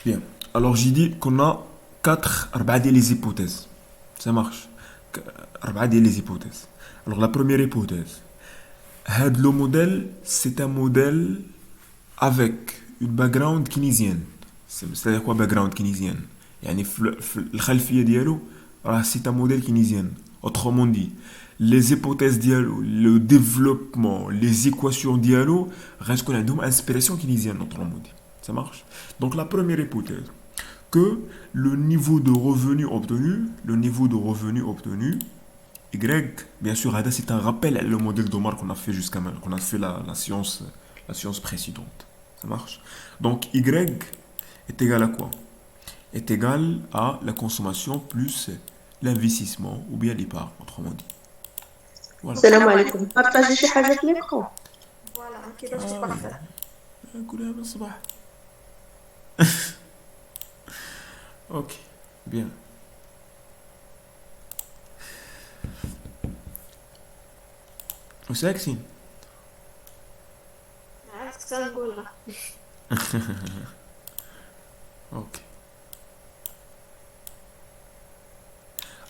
Bien. Alors j'ai dit qu'on a أربعة ديال les hypothèses. Ça marche. أربعة ديال les hypothèses. Alors la première hypothèse. Le modèle, c'est un modèle avec une background keynésienne. C'est-à-dire quoi background keynésienne يعني في الخلفية ديالو راه c'est un modèle keynésien. Autrement dit, les hypothèses ديالو, le développement, les équations ديالو غتكون عندهم inspiration keynésienne autrement dit. Ça marche. Donc la première hypothèse que le niveau de revenu obtenu, Y, bien sûr, c'est un rappel le modèle d'Omar qu'on a fait jusqu'à maintenant, qu'on a fait la science précédente. Ça marche. Donc Y est égal à quoi? Est égal à la consommation plus l'investissement ou bien l'épargne, autrement dit. Voilà. السلام عليكم، بارطاجي شي حاجة في ليكرون. فوالا كيفاش Ah oui. تبارطاج. نقولها من الصباح. Ok, bien. وساكتين. عرفت كنقولها. Ok.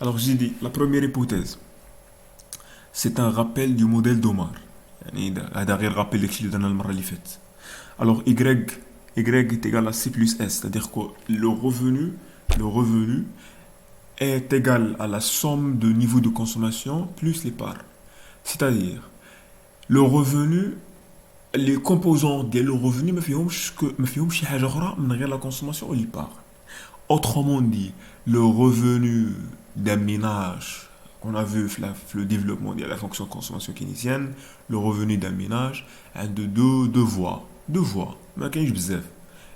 Alors j'ai dit, la première hypothèse, c'est un rappel du modèle d'Omar. يعني هذا غير rappel اللي درنا المرة اللي فاتت. Alors Y est égal à C plus S, c'est-à-dire que le revenu est égal à la somme de niveau de consommation plus l'épargne. C'est-à-dire, le revenu, les composants de le revenu ما فيهمش شي حاجة أخرى من غير la consommation ou l'épargne. Autrement dit, le revenu d'un ménage qu'on a vu le développement de la fonction de consommation keynesienne, le revenu d'un ménage a deux voies. Deux voies. ما كاينش بزاف.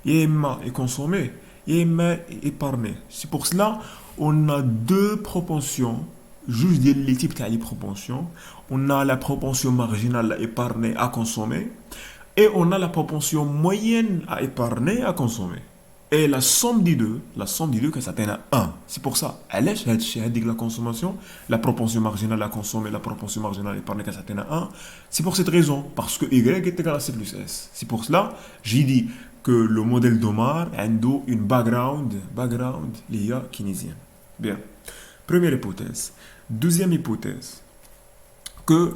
يا إما consommer, يا إما épargner. C'est pour cela on a deux propensions. Juste les types de propensions. On a la propension marginale à épargner, à consommer. Et on a la propension moyenne à épargner, à consommer. Et la somme des deux, que ça atteint à 1. C'est pour ça, la consommation, la propension marginale à consommer, la propension marginale à épargner, que ça atteint à 1. C'est pour cette raison, parce que Y est égal à C plus S. C'est pour cela, j'ai dit que le modèle d'Omar a une background liée keynésienne. Bien. Première hypothèse. Deuxième hypothèse, que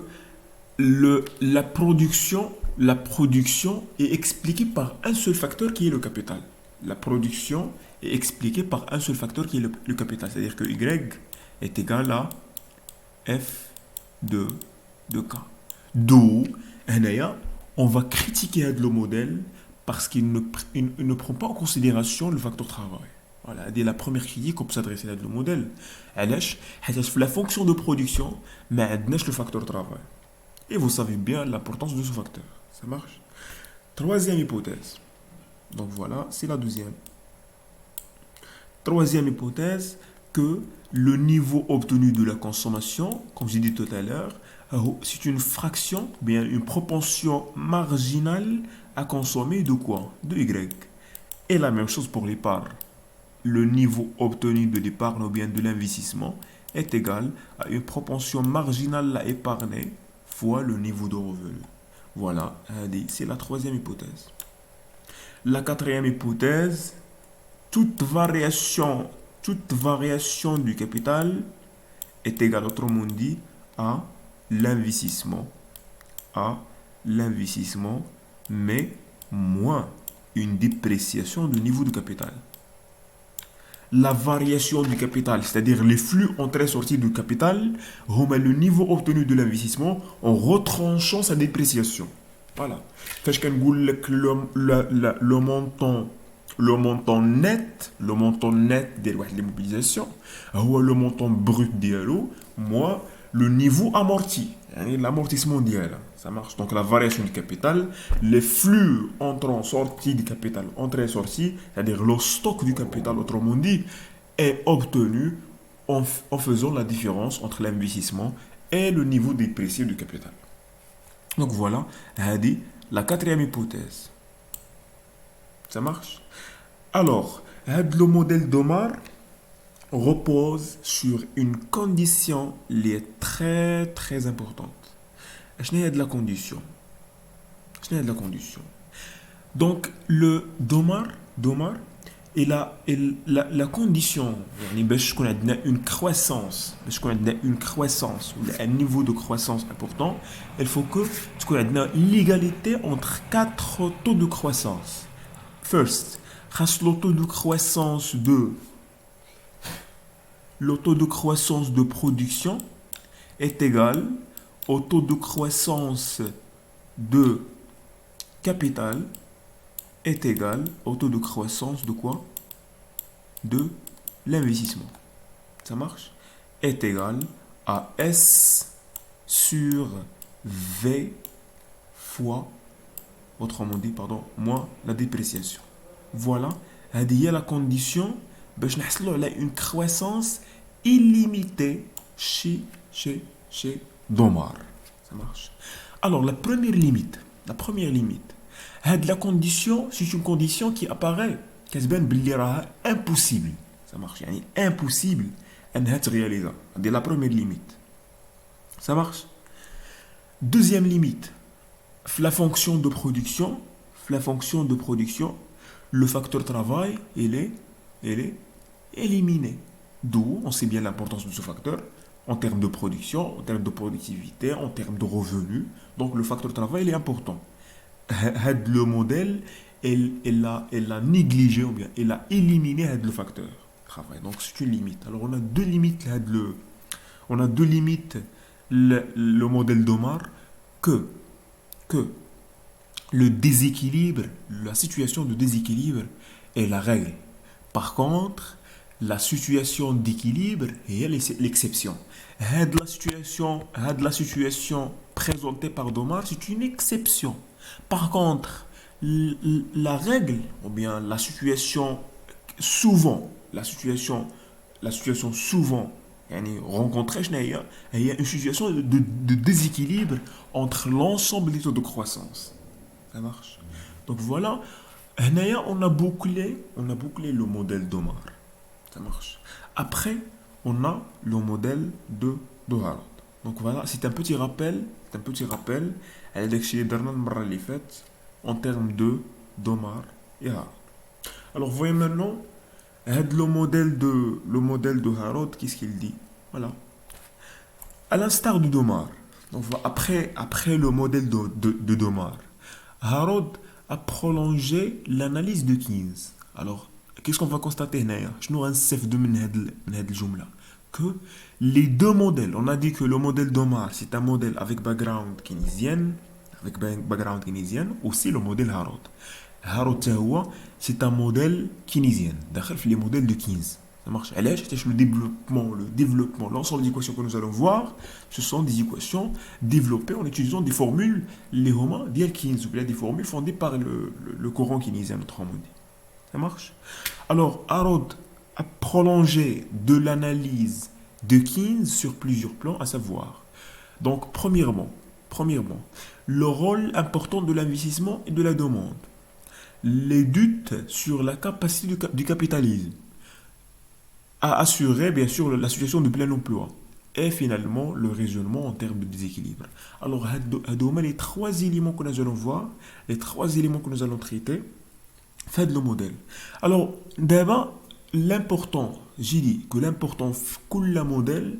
la production est expliquée par un seul facteur qui est le capital. La production est expliquée par un seul facteur qui est le capital. C'est-à-dire que Y est égal à F de K. D'où, on va critiquer le modèle parce qu'il ne prend pas en considération le facteur travail. Voilà, c'est la première critique qu'on peut s'adresser à le modèle. La fonction de production, mais le facteur travail. Et vous savez bien l'importance de ce facteur. Ça marche. Troisième hypothèse. Donc voilà, c'est la deuxième. Troisième hypothèse, que le niveau obtenu de la consommation, comme j'ai dit tout à l'heure, c'est une fraction, bien une propension marginale à consommer de quoi? De Y. Et la même chose pour l'épargne. Le niveau obtenu de l'épargne ou bien de l'investissement est égal à une propension marginale à épargner fois le niveau de revenu. Voilà, c'est la troisième hypothèse. La quatrième hypothèse, toute variation du capital est égale, autrement dit, à l'investissement. Mais moins une dépréciation du niveau du capital. La variation du capital, c'est-à-dire les flux entrées et sorties du capital, remet le niveau obtenu de l'investissement en retranchant sa dépréciation. Voilà. فاش كنقول لك le montant net ديال واحد l'immobilisation هو le montant brut ديالو moins le niveau amorti, يعني l'amortissement ديالها. Ça marche. Donc la variation du capital, les flux entrants sortis du capital, entrées et sorties, c'est-à-dire le stock du capital, autrement dit, est obtenu en faisant la différence entre l'investissement et le niveau déprécié du capital. Donc voilà, la quatrième hypothèse. Ça marche? Alors, le modèle d'Omar repose sur une condition qui est très très importante. Je n'ai de la condition. Donc, le d'Omar la condition, يعني باش تكون عندنا une croissance ou un niveau de croissance important, il faut que تكون عندنا l'égalité entre 4 taux de croissance. First, خاص le taux de croissance de production est égal au taux de croissance de capital est égal au taux de croissance de quoi? De l'investissement. Ça marche? Est égal à S sur V fois, autrement dit, pardon, moins la dépréciation. Voilà, هذه هي la condition باش نحصلوا على une croissance illimitée chez Domar. Ça marche? Alors, la première limite, la condition, c'est une condition qui apparaît كتبان باللي راها impossible. Ça marche? يعني impossible انها ترياليزا. C'est la première limite. Ça marche? Deuxième limite, la fonction de production, le facteur travail, il est éliminé. D'où on sait bien l'importance de ce facteur en termes de production, en termes de productivité, en termes de revenus. Donc le facteur travail il est important. Le modèle, il a négligé ou bien il a éliminé le facteur travail. Donc c'est une limite. Alors on a deux limites le modèle d'Omar que le déséquilibre, la situation de déséquilibre est la règle. Par contre, la situation d'équilibre est l'exception. La situation présentée par Domar, c'est une exception. Par contre, la règle, ou bien la situation souvent rencontrée, il y a une situation de déséquilibre entre l'ensemble des taux de croissance. Ça marche? Donc voilà, on a bouclé le modèle d'Omar. Ça marche. Après, on a le modèle de Harrod. Donc voilà, c'est un petit rappel en termes de d'Omar et Harrod. Alors voyez maintenant le modèle de Harrod, qu'est-ce qu'il dit? Voilà. À l'instar de Domar, donc après le modèle de Domar, Harrod a prolongé l'analyse de Keynes. Alors, qu'est-ce qu'on va constater là? Que les deux modèles, on a dit que le modèle d'Omar, c'est un modèle avec background keynésien, aussi le modèle Harrod. Harrod, c'est un modèle keynésien, dans les modèles de Keynes. Ça marche. Le développement, l'ensemble des équations que nous allons voir, ce sont des équations développées en utilisant des formules, les romans d'Keynes, des formules fondées par le courant keynésien, autrement dit. Ça marche. Alors, Harrod a prolongé de l'analyse de Keynes sur plusieurs plans, à savoir. Donc, premièrement, le rôle important de l'investissement et de la demande. Les doutes sur la capacité du capitalisme à assurer, bien sûr, la situation de plein emploi. Et finalement, le raisonnement en termes de déséquilibre. Alors, les trois éléments que nous allons voir, les trois éléments que nous allons traiter, faites le modèle. Alors, d'abord, j'ai dit que l'important pour le modèle,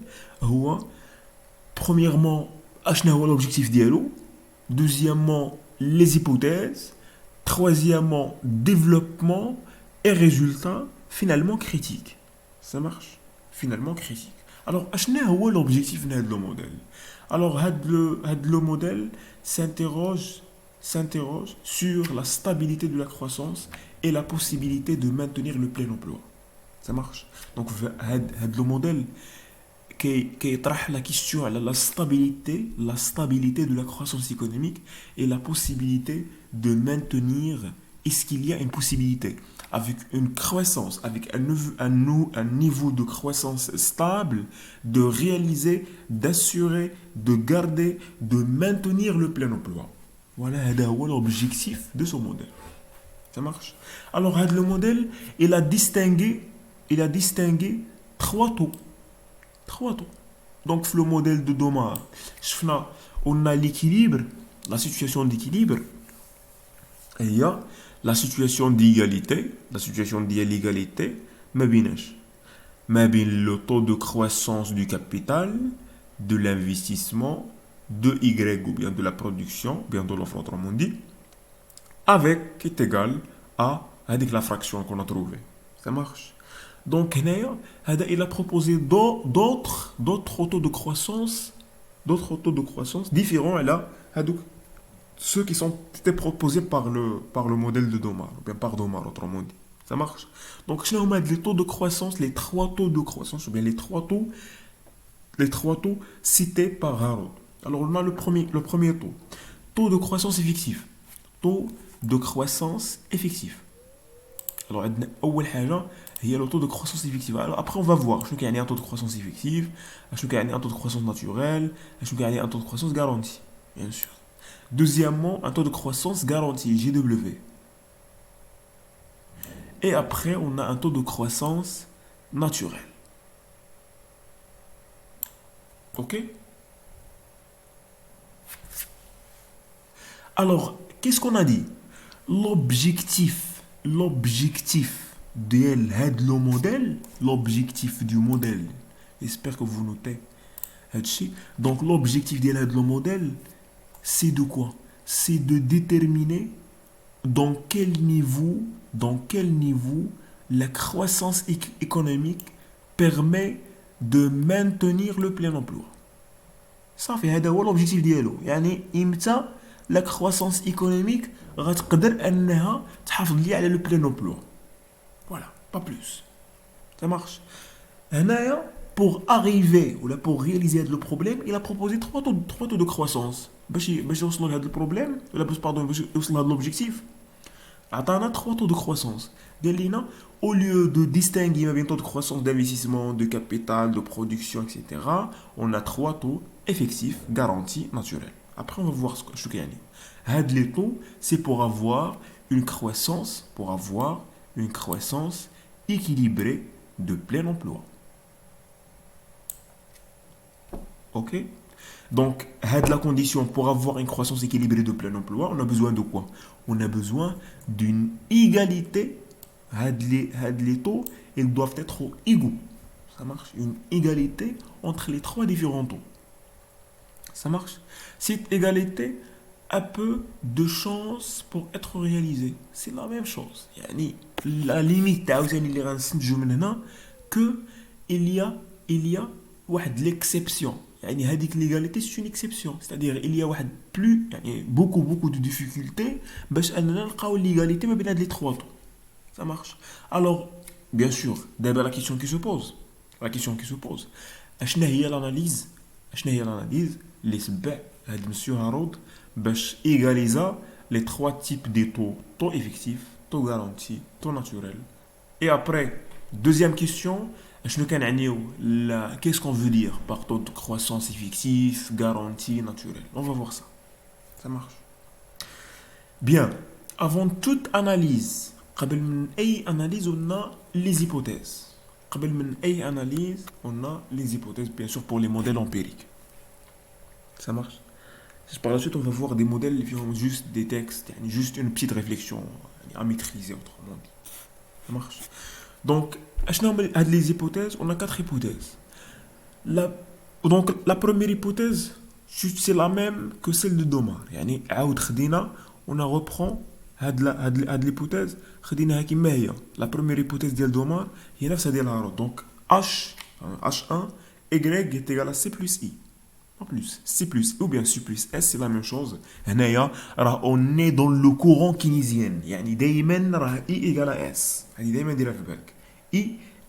premièrement, l'objectif dialogue, deuxièmement, les hypothèses, troisièmement, développement et résultat, finalement, critique. Ça marche? Finalement, critique. Alors, quel est l'objectif de le modèle? Alors, le modèle s'interroge sur la stabilité de la croissance et la possibilité de maintenir le plein emploi. Ça marche? Donc, le modèle qui traite la question de la stabilité de la croissance économique et la possibilité de maintenir, est-ce qu'il y a une possibilité avec une croissance, avec un niveau de croissance stable, de réaliser, d'assurer, de garder, de maintenir le plein emploi. Voilà l'objectif de ce modèle. Ça marche? Alors, le modèle, il a distingué trois taux. Donc, le modèle de Domar, on a l'équilibre, la situation d'équilibre. il y a la situation d'égalité, ما بيناش ما بين le taux de croissance du capital, de l'investissement, de Y ou bien de la production, bien de l'offre autrement dit, avec qui est égal à avec la fraction qu'on a trouvée. Ça marche. Donc il a proposé d'autres taux de croissance différents et là ceux qui sont étaient proposés par le modèle de Domar, ou bien par Domar autrement dit. Ça marche. Donc je on a les taux de croissance, les trois taux de croissance, ou bien les trois taux cités par Harrod. Alors on a le premier taux. Taux de croissance effectif. Taux de croissance effectif. Alors أول حاجة هي le taux de croissance effectif. Alors après on va voir شنو كيعني un taux de croissance effectif, شنو كيعني un taux de croissance naturel, شنو كيعني un taux de croissance garanti, bien sûr. Deuxièmement, un taux de croissance garanti, GW. Et après, on a un taux de croissance naturel. Ok? Alors, qu'est-ce qu'on a dit? L'objectif l'objectif du modèle, j'espère que vous notez. Donc, l'objectif de le modèle, c'est de quoi? C'est de déterminer dans quel niveau la croissance économique permet de maintenir le plein emploi. Ça fait هذا هو l'objectif ديالو. يعني إمتى la croissance économique غتقدر أنها تحافظ لي على le plein emploi. Voilà, pas plus. Ça marche. هنايا pour arriver ou là pour réaliser le problème, il a proposé trois taux de croissance. باش يوصلوا لهذا البروبليم ولا باش يوصلوا لهذا l'objectif. عطانا trois taux de croissance. قال لنا au lieu de distinguer un taux de croissance d'investissement, de capital, de production, etc., on a trois taux effectifs, garantis, naturels. Après, on va voir ce qu'il y a. Les taux, c'est pour avoir une croissance équilibrée de plein emploi. Ok? Donc, la condition pour avoir une croissance équilibrée de plein emploi, on a besoin de quoi? On a besoin d'une égalité. Les taux, ils doivent être égaux. Ça marche? Une égalité entre les trois différents taux. Ça marche? Cette égalité a peu de chances pour être réalisée. C'est la même chose. Yani, la limite, que il y a l'exception. يعني هذيك l'égalité c'est une exception, c'est-à-dire il y a beaucoup de difficultés باش اننا نلقاو l'égalité ما بين هاد les trois taux. Ça marche. Alors bien sûr d'abord la question qui se pose اشنا هي l'analyse اللي سبع هاد monsieur Harrod باش égaliser les trois types de taux effectif, taux garanti, taux naturel. Et après deuxième question, qu'est-ce qu'on veut dire par taux de croissance effectif, garantie, naturelle? On va voir ça. Ça marche. Bien. Avant toute analyse, on a les hypothèses. Bien sûr, pour les modèles empiriques. Ça marche. Par la suite, on va voir des modèles qui ont juste des textes, juste une petite réflexion à maîtriser, autrement dit. Ça marche. Donc, les hypothèses, on a quatre hypothèses. Donc, la première hypothèse, c'est la même que celle de Domar. On reprend l'hypothèse. La première hypothèse de Domar, donc H1, Y est égal à C plus I. En plus, C plus I ou bien C plus S, c'est la même chose. On est dans le courant keynésien. I égale à S. I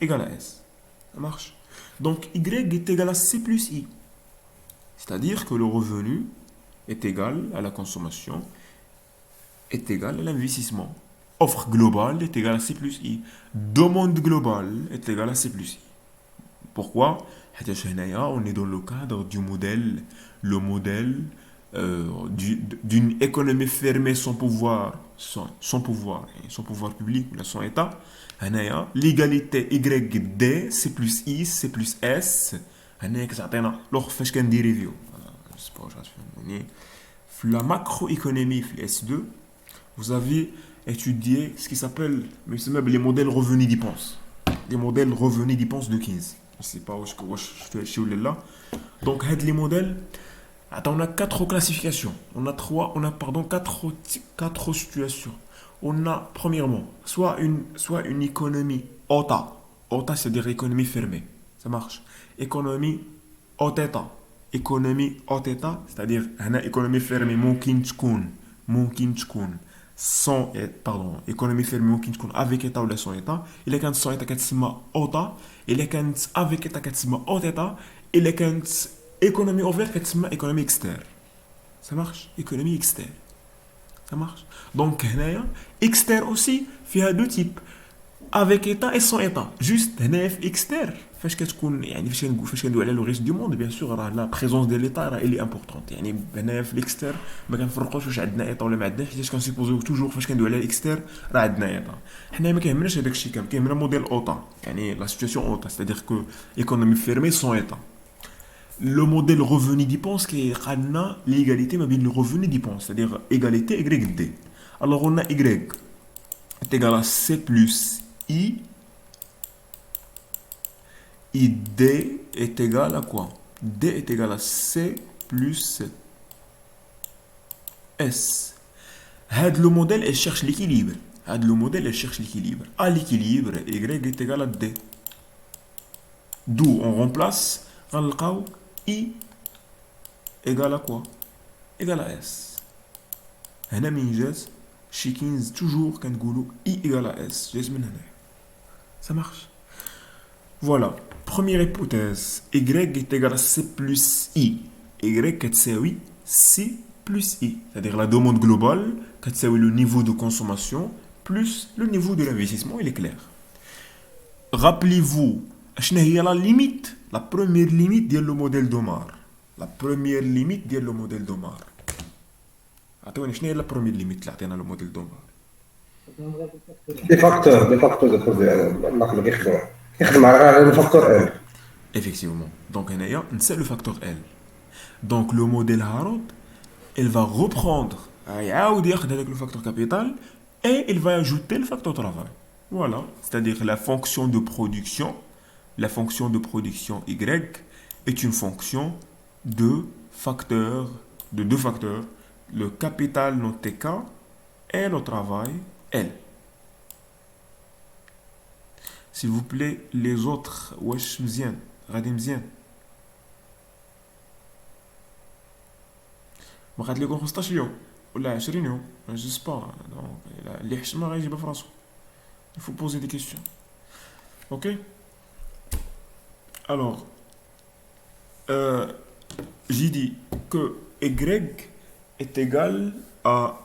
égale à S. Ça marche. Donc, Y est égal à C plus I. C'est-à-dire que le revenu est égal à la consommation, est égal à l'investissement. Offre globale est égale à C plus I. Demande globale est égale à C plus I. Pourquoi? On est dans le cadre du modèle, d'une économie fermée sans pouvoir public, sans État. L'égalité YD, C plus I, C plus S. La macroéconomie, S2, vous avez étudié ce qui s'appelle les modèles revenus-dépenses. Les modèles revenus-dépenses de Keynes. Je ne sais pas où je fais là. Donc, les modèles, attends, on a quatre classifications. On a quatre situations. On a, premièrement, soit une économie OTA. OTA, c'est-à-dire économie fermée. Ça marche. Économie OTETA. Économie OTETA, c'est-à-dire une économie fermée, ممكن تكون sans pardon économie fermée ممكن تكون avec état ولا sans état. إلا كانت sans état كتسمى OTA. إلا كانت avec état كتسمى OTETA. إلا كانت économie ouverte كتسمى économie externe. Ça marche. Économie externe. Ça marche. Donc هنايا externe aussi فيها deux types. Avec état et sans état. Juste هنايا في externe فاش كتكون يعني فاش كندوي على لو ريست دو موند بيان سور راه لا بريزونس ديال ليتا راه اللي امبورطونت يعني هنايا في الاكستير ما كنفرقوش واش عندنا ايطا ولا ما عندناش حيت كنسيبوزيو توجور فاش كندوي على الاكستير راه عندنا ايطا حنا ما كيهمناش هذاك الشيء كيهمنا موديل اوتا يعني لا سيتواسيون اوتا سيتادير كو ايكونومي فيرمي سون ايطا لو موديل ريفوني ديبونس كيقالنا ليغاليتي ما بين لو ريفوني ديبونس سيتادير ايغاليتي ايغريك دي الوغ on a y est égal à c plus i. Et D est égal à quoi? D est égal à C plus S. Le modèle, il cherche l'équilibre. Le modèle, il cherche l'équilibre. À l'équilibre, Y est égal à D. D'où on remplace I égal à quoi? Égal à S. هنا من جاز chez Keynes toujours كنقولوا I égal à S. جاز من هنا. Ça marche. Voilà. Première hypothèse, y est égal à c plus i. Y كتساوي c plus i. C'est-à-dire la demande globale كتساوي le niveau de consommation plus le niveau de l'investissement, il est clair. Rappelez-vous, شنو هي la limite, la première limite ديال le modèle d'Omar. La première limite ديال le modèle d'Omar. عطيوني شنو هي la première limite اللي عطينا le modèle d'Omar. دي فاكتور النقل يخدم على الفاكتور L. Effectivement. Donc, c'est le facteur L. Donc, le modèle Harrod, il va reprendre avec le facteur capital et il va ajouter le facteur travail. Voilà. C'est-à-dire la fonction de production Y est une fonction de deux facteurs, le capital noté K et le travail L. S'il vous plaît, les autres, wesh مزيان غادي مزيان ما قالت لكم 15 يوم ولا 20 يوم je sais pas donc اللي حشمه غيجيبها في راسو il faut poser des questions ok alors j'ai dit que Y est égal à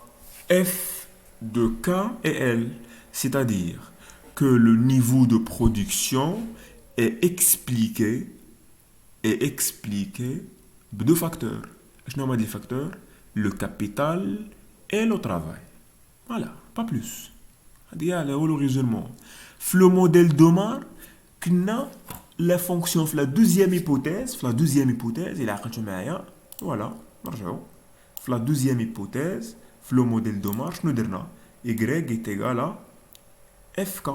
F de K et L c'est-à-dire que le niveau de production est expliqué de deux facteurs. Je nomme des facteurs, le capital et le travail. Voilà, pas plus. C'est le raisonnement. Le modèle d'Omar, la fonction, la deuxième hypothèse, il a voilà, la deuxième hypothèse, le modèle d'Omar, Y est égal à FK.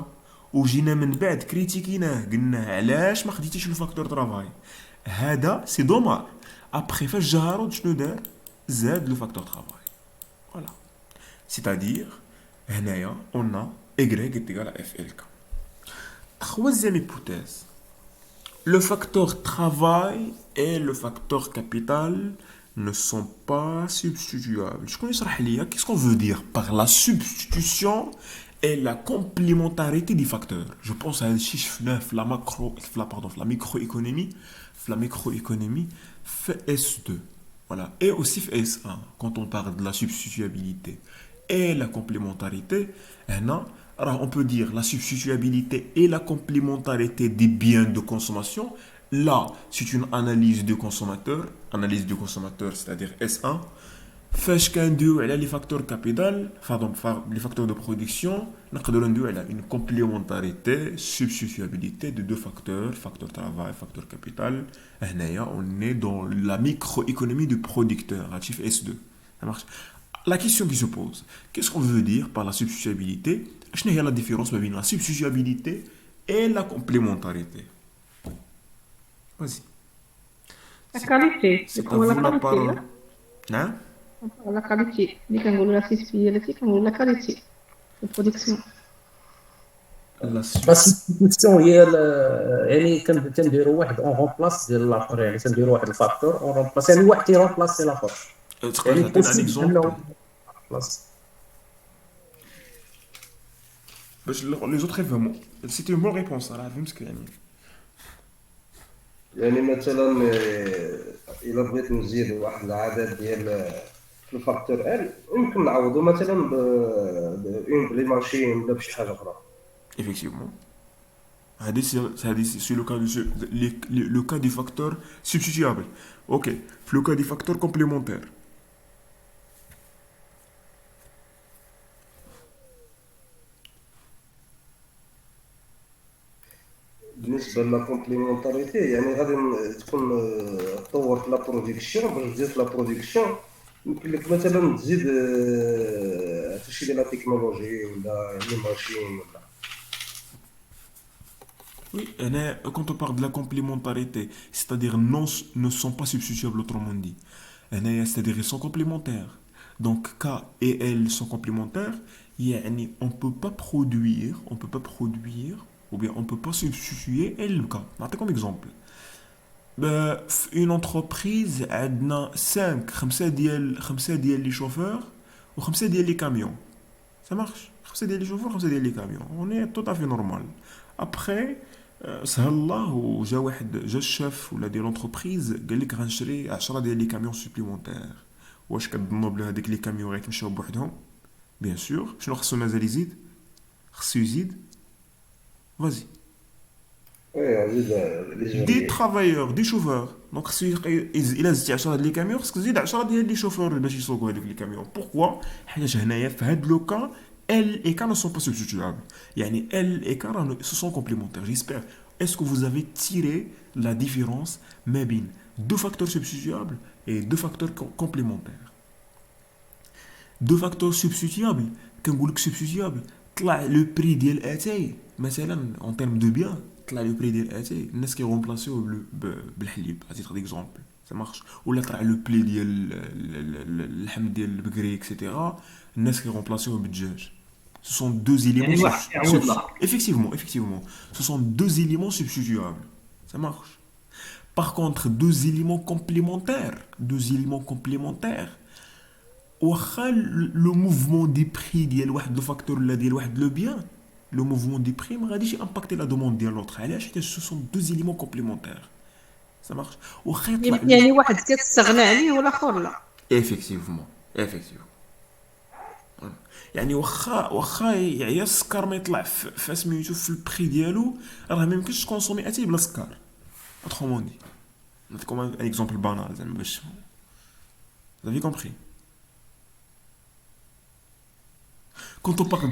وجينا من بعد كريتيكيناه قلنا علاش ما خديتيش الفاكتور طرافاي هذا سي دومار ابري فاش جا هارود شنو دار زاد لو فاكتور طرافاي فوالا سيتادير هنايا on a y est égal à FLK. Troisième hypothèse, le facteur travail et le facteur capital ne sont pas substituables. Je connais ça. Qu'est-ce qu'on veut dire par la substitution et la complémentarité des facteurs? Je pense à un chiffre neuf, la microéconomie, S2. Voilà. Et aussi S1, quand on parle de la substituabilité et la complémentarité, on peut dire la substituabilité et la complémentarité des biens de consommation. Là, c'est une analyse de consommateur, c'est-à-dire S1. فاش كندويو على لي فاكتور كابيتال لي فاكتور دو برودكسيون نقدروا ندويو على une complémentarité substituabilité de deux facteurs, facteur travail, facteur capital. هنايا on est dans la microéconomie du producteur, chiffre S2. Ça marche. La question qui se pose, qu'est-ce qu'on veut dire par la substituabilité? Quelle est la différence entre la substituabilité et la complémentarité? Vas-y. La C'est qualité, c'est à هو la vous la qualité parole. لا Hein? la qualité اللي كنقولوا لا سيسبياليتي كنقولوا لا كاليتي البرودكسيون. La لا sub- سبستيتيسيون هي يعني تنديروا واحد اون رومبلاس ديال لاخر، يعني تنديروا واحد الفاكتور اون رومبلاس، يعني واحد تيرومبلاسي لاخر، تقدر يعني تعطينا un بوسيبل exemple انه بلاص. باش les autres يفهموا. C'était une bonne réponse. راه فهمتك يعني. يعني مثلا الا بغيت نزيد واحد العدد ديال الفاكتور ال يمكن نعوضو مثلا اون بلي ماشين ولا بشي حاجه اخرى. Effectivement. C'est le cas, le cas du facteur substituable. Ok. Le cas du facteur complémentaire. بالنسبه لا كومبليمونتاريتي يعني غادي تكون طورت لا برودكسيون باش تزيد لا برودكسيون يمكن لك مثلا تزيد هادشي ديال لا تكنولوجي ولا لي ماشين ولا. Oui, quand on parle de la complémentarité, c'est-à-dire non, ne sont pas substituables, autrement dit. C'est-à-dire ils sont complémentaires. Donc K et L sont complémentaires. يعني on peut pas produire, ou bien on peut pas substituer L K. نعطيكم exemple. في une entreprise عندنا 5 ديال les chauffeurs و5 ديال les camions. Ça marche. 5 ديال les chauffeurs, 5 ديال les camions. On est tout à fait normal. Après, سهل الله جا الشيف ولا ديال لونتربريز قال لك غنشري 10 ديال لي كاميون سوبليمونتير. واش كتظنوا بلي هذيك لي كاميون غيتمشاو بوحدهم؟ بيان سور. شنو خصو مازال يزيد؟ خصو يزيد. فازي. وي زيد لي دي جوري. ترافايور دي شوفور. دونك خصو الا زدتي 10 ديال لي كاميون خصك تزيد 10 ديال لي شوفور باش يسوقوا هذوك لي كاميون. بوركوا؟ حيت هنايا في هاد لو كان L et K ne sont pas substituables. Yani L et K ce sont complémentaires. J'espère. Est-ce que vous avez tiré la différence entre deux facteurs substituables et deux facteurs complémentaires? Deux facteurs substituables, quand vous dites substituable, le prix de l'atay, en termes de biens, le prix de l'atay, n'est-ce qui est remplacé au بالحليب, à titre d'exemple. Ça marche. Ou là, le prix de l'ham de l'bgri, etc. N'est-ce qui est remplacé au budget. Ce sont deux éléments يعني واحد يعوض لا. effectivement. Ce sont deux éléments substituables. Ça marche. Par contre, deux éléments complémentaires, le mouvement des prix ديال واحد le facteur ولا ديال واحد le bien, le mouvement des prix ما غاديش impacter la demande ديال l'autre. علاش؟ حيت ce sont deux éléments complémentaires. Ça marche. واخا يطلع يعني واحد كتستغنى عليه والاخر لا. effectivement. يعني واخا يعيا السكر ما يطلع في سميتو في البري ديالو، راه ما يمكنش تكونسومي اتاي بلا سكر. autrement dit. نعطيكم ان اكزومبل بانال زعما باش vous avez compris. Quand on parle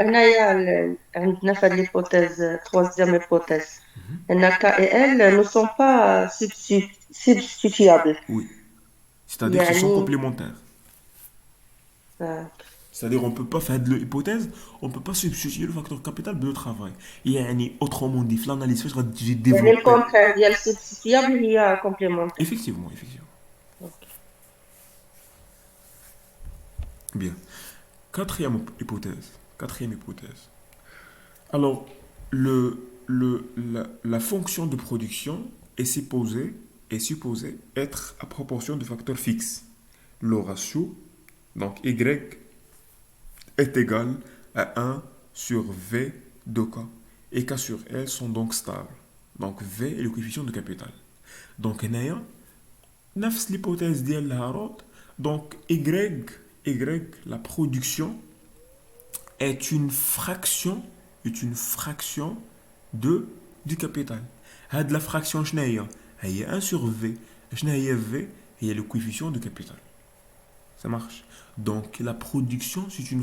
هنايا عندنا في هاد ليبوتيز troisième hypothèse ان K et L ne sont pas substituables. oui, c'est-à-dire qu'ils sont يعني complémentaires. C'est-à-dire on peut pas faire de l'hypothèse, on peut pas substituer le facteur capital de travail. يعني autrement dit, l'analyse فاش غتجي يعني développer. الكونترير ديال substituable هي complémentaire. Effectivement. Bien. Quatrième hypothèse. Alors, la fonction de production est supposée être à proportion de facteurs fixes. Le ratio, donc Y, est égal à 1 sur V de K. Et K sur L sont donc stables. Donc V est le coefficient de capital. Donc, نفس l'hypothèse ديال الهاروت. Donc, Y, la production, est une fraction du capital. هاد la fraction شناهي؟ هي 1 sur V. شناهي V؟ هي le coefficient de capital. Ça marche. Donc la production, c'est une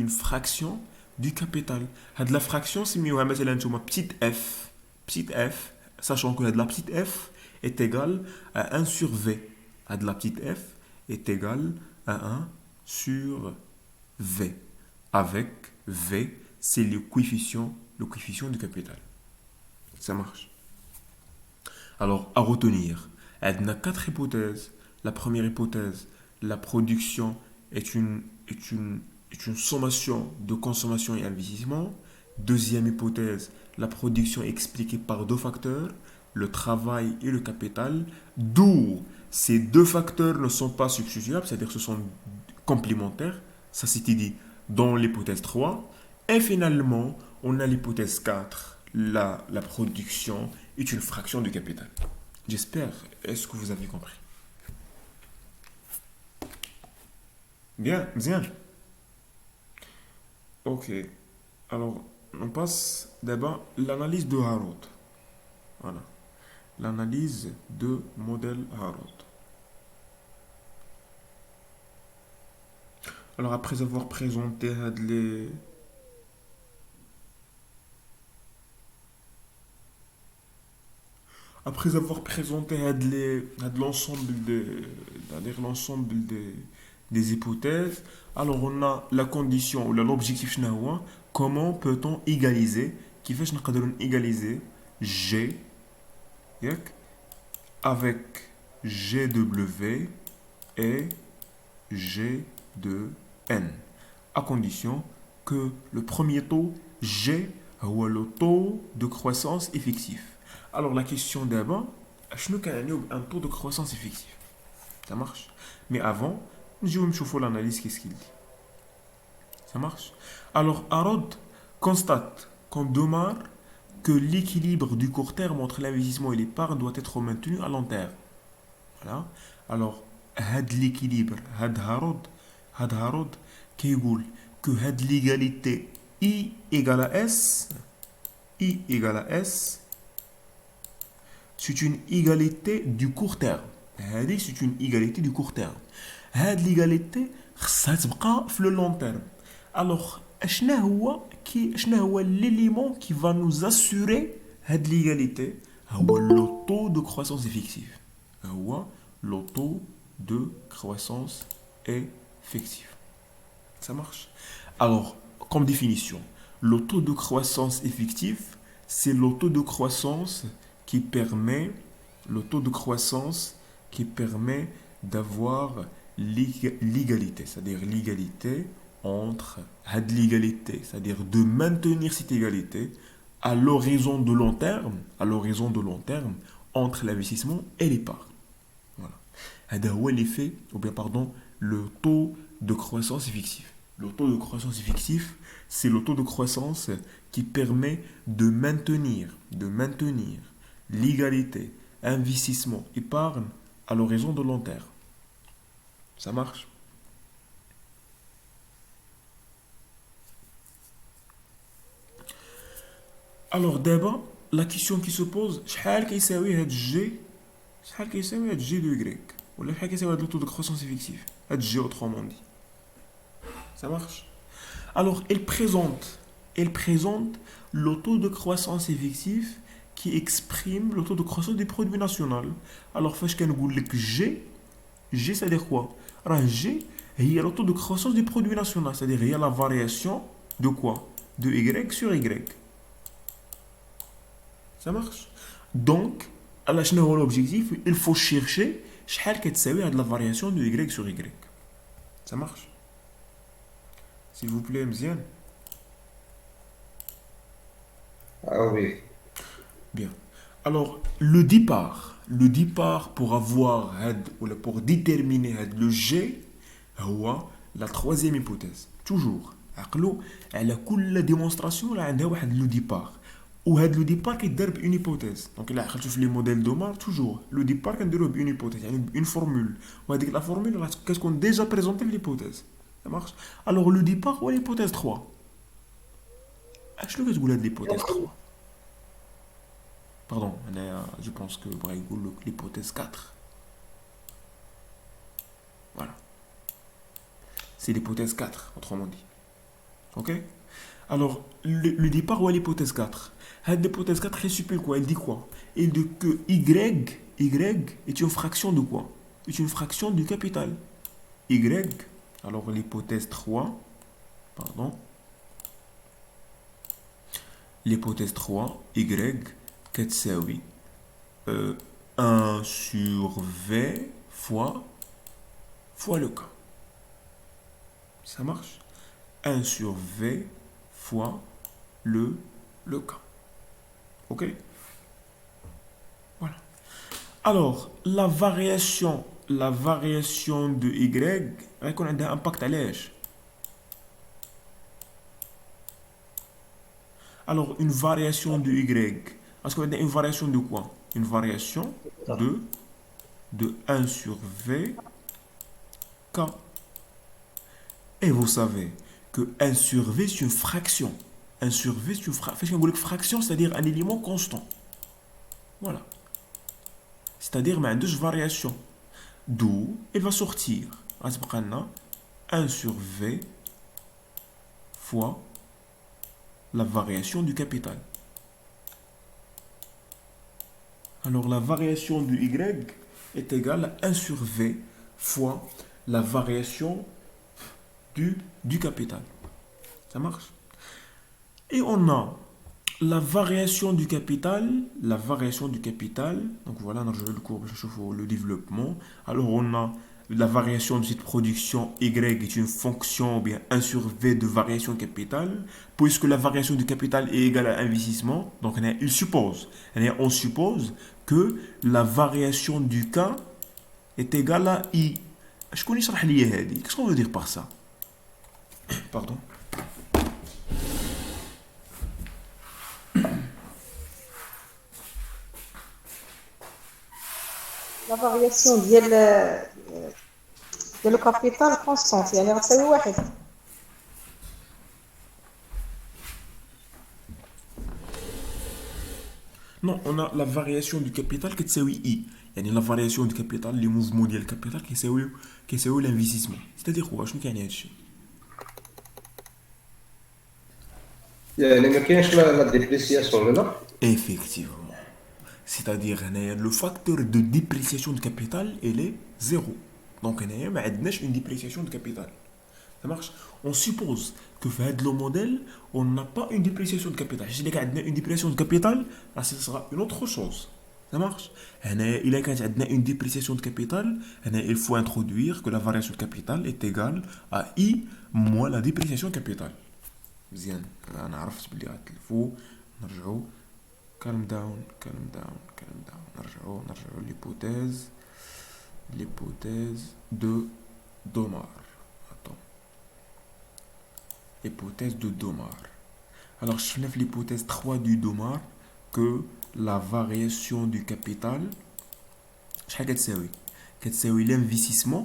fraction du capital. هاد la fraction سميوها مثلا نتوما petite f, sachant que هاد la petite f est égale à 1 sur V. هاد la petite f est égal à 1 sur V. Avec V, c'est le coefficient du capital. Ça marche. Alors, à retenir, on a 4 hypothèses. La première hypothèse, la production est une sommation de consommation et investissement. Deuxième hypothèse, la production est expliquée par deux facteurs, le travail et le capital, d'où ces deux facteurs ne sont pas substituables, c'est-à-dire que ce sont complémentaires. Ça, c'était dit dans l'hypothèse 3. Et finalement, on a l'hypothèse 4, la production est une fraction du capital. J'espère. Est-ce que vous avez compris? Bien, bien. Ok. Alors, on passe d'abord à l'analyse de Harrod. Voilà. L'analyse de modèle Harrod. Alors, après avoir présenté les... Après avoir présenté l'ensemble des hypothèses, alors on a la condition ou l'objectif نهو, comment peut-on égaliser كيفاش نقدروا égaliser G ياك, avec GW et G de N, à condition que le premier taux G هو le taux de croissance effectif. Alors la question d'abord, شنو كان un taux de croissance effectif? Ça marche. Mais avant, je vais me chauffer l'analyse, qu'est-ce qu'il dit. Ça marche. Alors Harrod constate qu'on démarre que l'équilibre du court terme entre l'investissement et l'épargne doit être maintenu à long terme. Voilà. Alors, l'équilibre, Harrod, qui dit que l'égalité I égale à S, c'est une égalité du court terme. C'est une égalité du court terme. Cette l'égalité خصها تبقى في le long terme. Alors, شنو هو l'élément qui va nous assurer cette l'égalité? هو le taux de croissance effective. هو le taux de croissance effective. Ça marche? Alors, comme définition, le taux de croissance effectif, c'est le taux de croissance qui permet d'avoir l'égalité, c'est-à-dire l'égalité entre l'égalité, c'est-à-dire de maintenir cette égalité à l'horizon de long terme, entre l'investissement et l'épargne. Voilà. هذا هو l'effet, ou bien pardon, le taux de croissance effectif. Le taux de croissance effectif, c'est le taux de croissance qui permet de maintenir l'égalité investissement-épargne à l'horizon de long terme. Ça marche? Alors d'abord, la question qui se pose, شحال كيساوي هاد G de Y ولا شحال كيساوي هاد le taux de croissance effectif, هاد G autrement dit. Ça marche? Alors, elle présente le taux de croissance effectif qui exprime le taux de croissance du produit national. Alors, فاش كنقول لك G, ça veut dire quoi? G, il y a le taux de croissance du produit national, c'est-à-dire il y a la variation de quoi? De Y sur Y. Ça marche? Donc, à la chaîne de l'objectif, il faut chercher شحال كتساوي هاد la variation de Y sur Y. Ça marche? S'il vous plaît, Mziane. Ah oui. Bien. Alors, le départ pour avoir pour déterminer le G, c'est la troisième hypothèse. Toujours. عقلوا على كل démonstration là عندها واحد le départ. وهذا le départ كيدار une hypothèse. Donc là عقلتوا في les modèles d'Omar toujours le départ كنديروه une hypothèse, يعني une formule. وهذيك la formule qu'est-ce qu'on déjà présenté l'hypothèse. Ça marche? Alors le départ ou l'hypothèse 3. Je vais vous dire l'hypothèse 3. Pardon, je pense que l'hypothèse 4. Voilà. C'est l'hypothèse 4, autrement dit. Ok? Alors, le départ ou l'hypothèse 4. L'hypothèse 4 est super quoi? Elle dit quoi? Elle dit que Y est une fraction de quoi? C'est une fraction du capital. Y, alors l'hypothèse 3, pardon, l'hypothèse 3, Y, كتساوي 1 sur V fois le K. Ça marche? 1 sur V fois le K. Ok? Voilà. Alors, la variation de Y, غيكون عندها impact علاش؟ Alors, une variation de Y, parce qu'on a une variation de quoi? Une variation de 1 sur V K. Et vous savez que 1 sur V, c'est une fraction. 1 sur V, c'est une fraction, c'est-à-dire un élément constant. Voilà. C'est-à-dire, mais deux variations. D'où il va sortir 1 sur V fois la variation du capital. Alors, la variation du Y est égale à 1 sur V fois la variation du capital. Ça marche? Et on a la variation du capital, donc voilà, je vais le cours, je chauffe le développement. Alors on a la variation de cette production Y est une fonction, ou bien 1 sur V de variation capitale, puisque la variation du capital est égale à investissement, donc on suppose que la variation du K est égale à I. Qu'est-ce qu'on veut dire par ça? Pardon. La variation ديال الكابيتال كونستانت يعني غتساوي واحد. Non, on a la variation du capital qui تساوي I. يعني la variation du capital, les mouvements ديال الكابيتال كيساويو l'investissement. C'est-à-dire quoi? شنو كيعني هادشي؟ يعني ما كاينش لا ديبريسياسيون لا. Effectivement. C'est-à-dire le facteur de dépréciation du capital, il est 0. Donc, on a une dépréciation du capital. Ça marche? On suppose que dans le modèle, on n'a pas une dépréciation de capital. Si on a une dépréciation de capital, ce sera une autre chose. Ça marche? Il y a une dépréciation de capital, il faut introduire que la variation de capital est égale à I moins la dépréciation de capital. Bien, on a عرفت بلي غتلفو نرجعو calm down. نرجعو l'hypothèse de Domar. Attends. Hypothèse de Domar. Alors, je fais l'hypothèse 3 du Domar que la variation du capital, كتساوي l'investissement,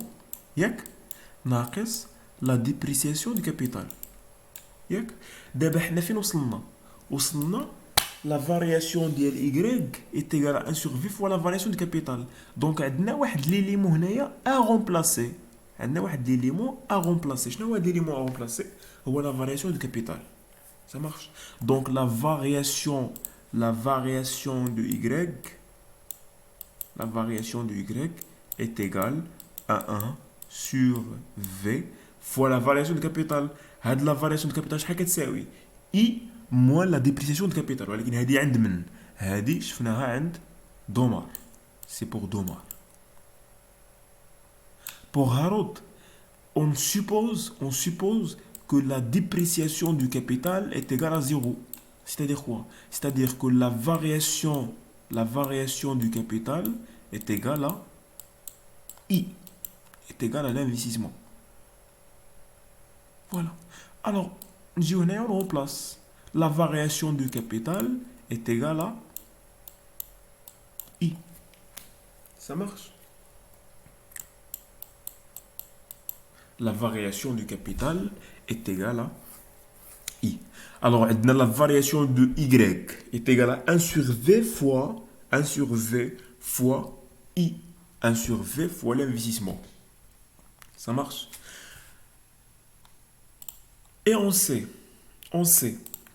ناقص la dépréciation du capital. دابا حنا فين وصلنا la variation ديال Y est égale à 1 sur V fois la variation du capital. Donc عندنا واحد l'élément هنايا à remplacer. شنو هو l'élément à remplacer? هو la variation du capital. Ça marche. Donc la variation de Y est égale à 1 sur V fois la variation du capital. La variation du capital شحال كتساوي؟ I moins la dépréciation du capital. ولكن هذه عند من؟ هذه شفناها عند دومار. C'est pour Domar. Pour Harrod, on suppose que la dépréciation du capital est égale à 0. C'est-à-dire quoi? C'est-à-dire que la variation du capital est égale à I, est égale à l'investissement. Voilà. Alors, on remplace. La variation du capital est égale à I. Ça marche? La variation du capital est égale à I. Alors, la variation de Y est égale à 1 sur V fois I. 1 sur V fois l'investissement. Ça marche? Et on sait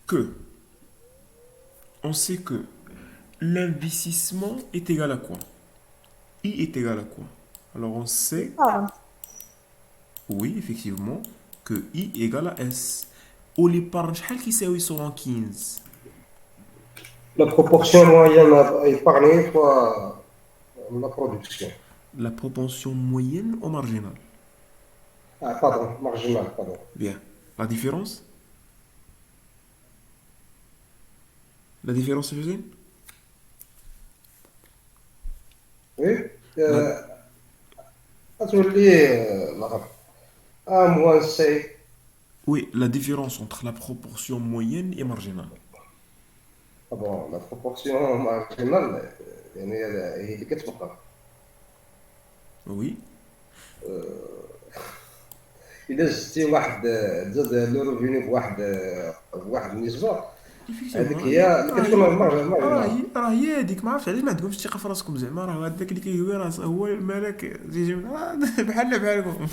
que l'investissement est égal à quoi? I est égal à quoi? Alors on sait Oui, effectivement, que I égale à S. Ou l'épargne, شحال كيساوي selon 15. La proportion moyenne à épargner fois la production. La propension moyenne au marginal. Ah, pardon, marginal, pardon. Bien. La différence? La différence, c'est facile? Oui. La- غتولي الغرب A moins C. Oui, la différence entre la proportion moyenne et marginale. Ah bon, la proportion marginale يعني هي اللي كتبقى. Oui. إلا زدتي واحد تزاد لو روفيني بواحد النسبة هذيك Effectivement. هي اللي كتكون راه المارجنال. هي هذيك ما عرفتش علاش ما عندكمش الثقه في راسكم زعما راه هذاك اللي كيهوي راسه هو الملك تيجي بحالنا بحالكم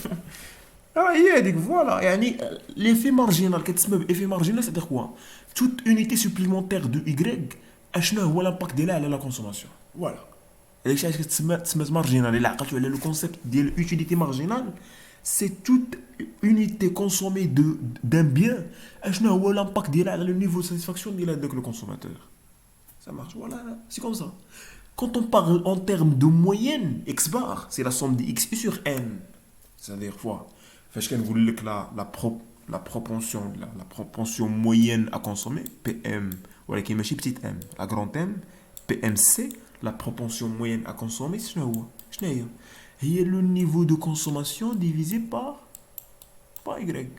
راه هي هذيك فوالا يعني ليفي مارجينال كتسمى بإيفي مارجينال سيتي كوا توت اونيتي سوبليمونتير دو إيكغيك اشنو هو لامباكت ديالها على لا كونسوماسيون فوالا هذاك علاش تسمى مارجينال الا عقلتوا على لو كونسيبت ديال l'utilité مارجينال سي توت unité consommée d'un bien اشنو هو لامباكت ديالها على لو نيفو ساتيسفاكسيون ديال هذاك لو كونسوماتور. Ça marche, voilà, c'est comme ça. Quand on parle en termes de moyenne, x bar, c'est la somme de x sur n. C'est-à-dire, voilà. Fait que vous voulez que la propension, la propension moyenne à consommer, PM, voilà, qui est petite m, la grande m, PMC, la propension moyenne à consommer, c'est quoi? Il y a le niveau de consommation divisé par Y.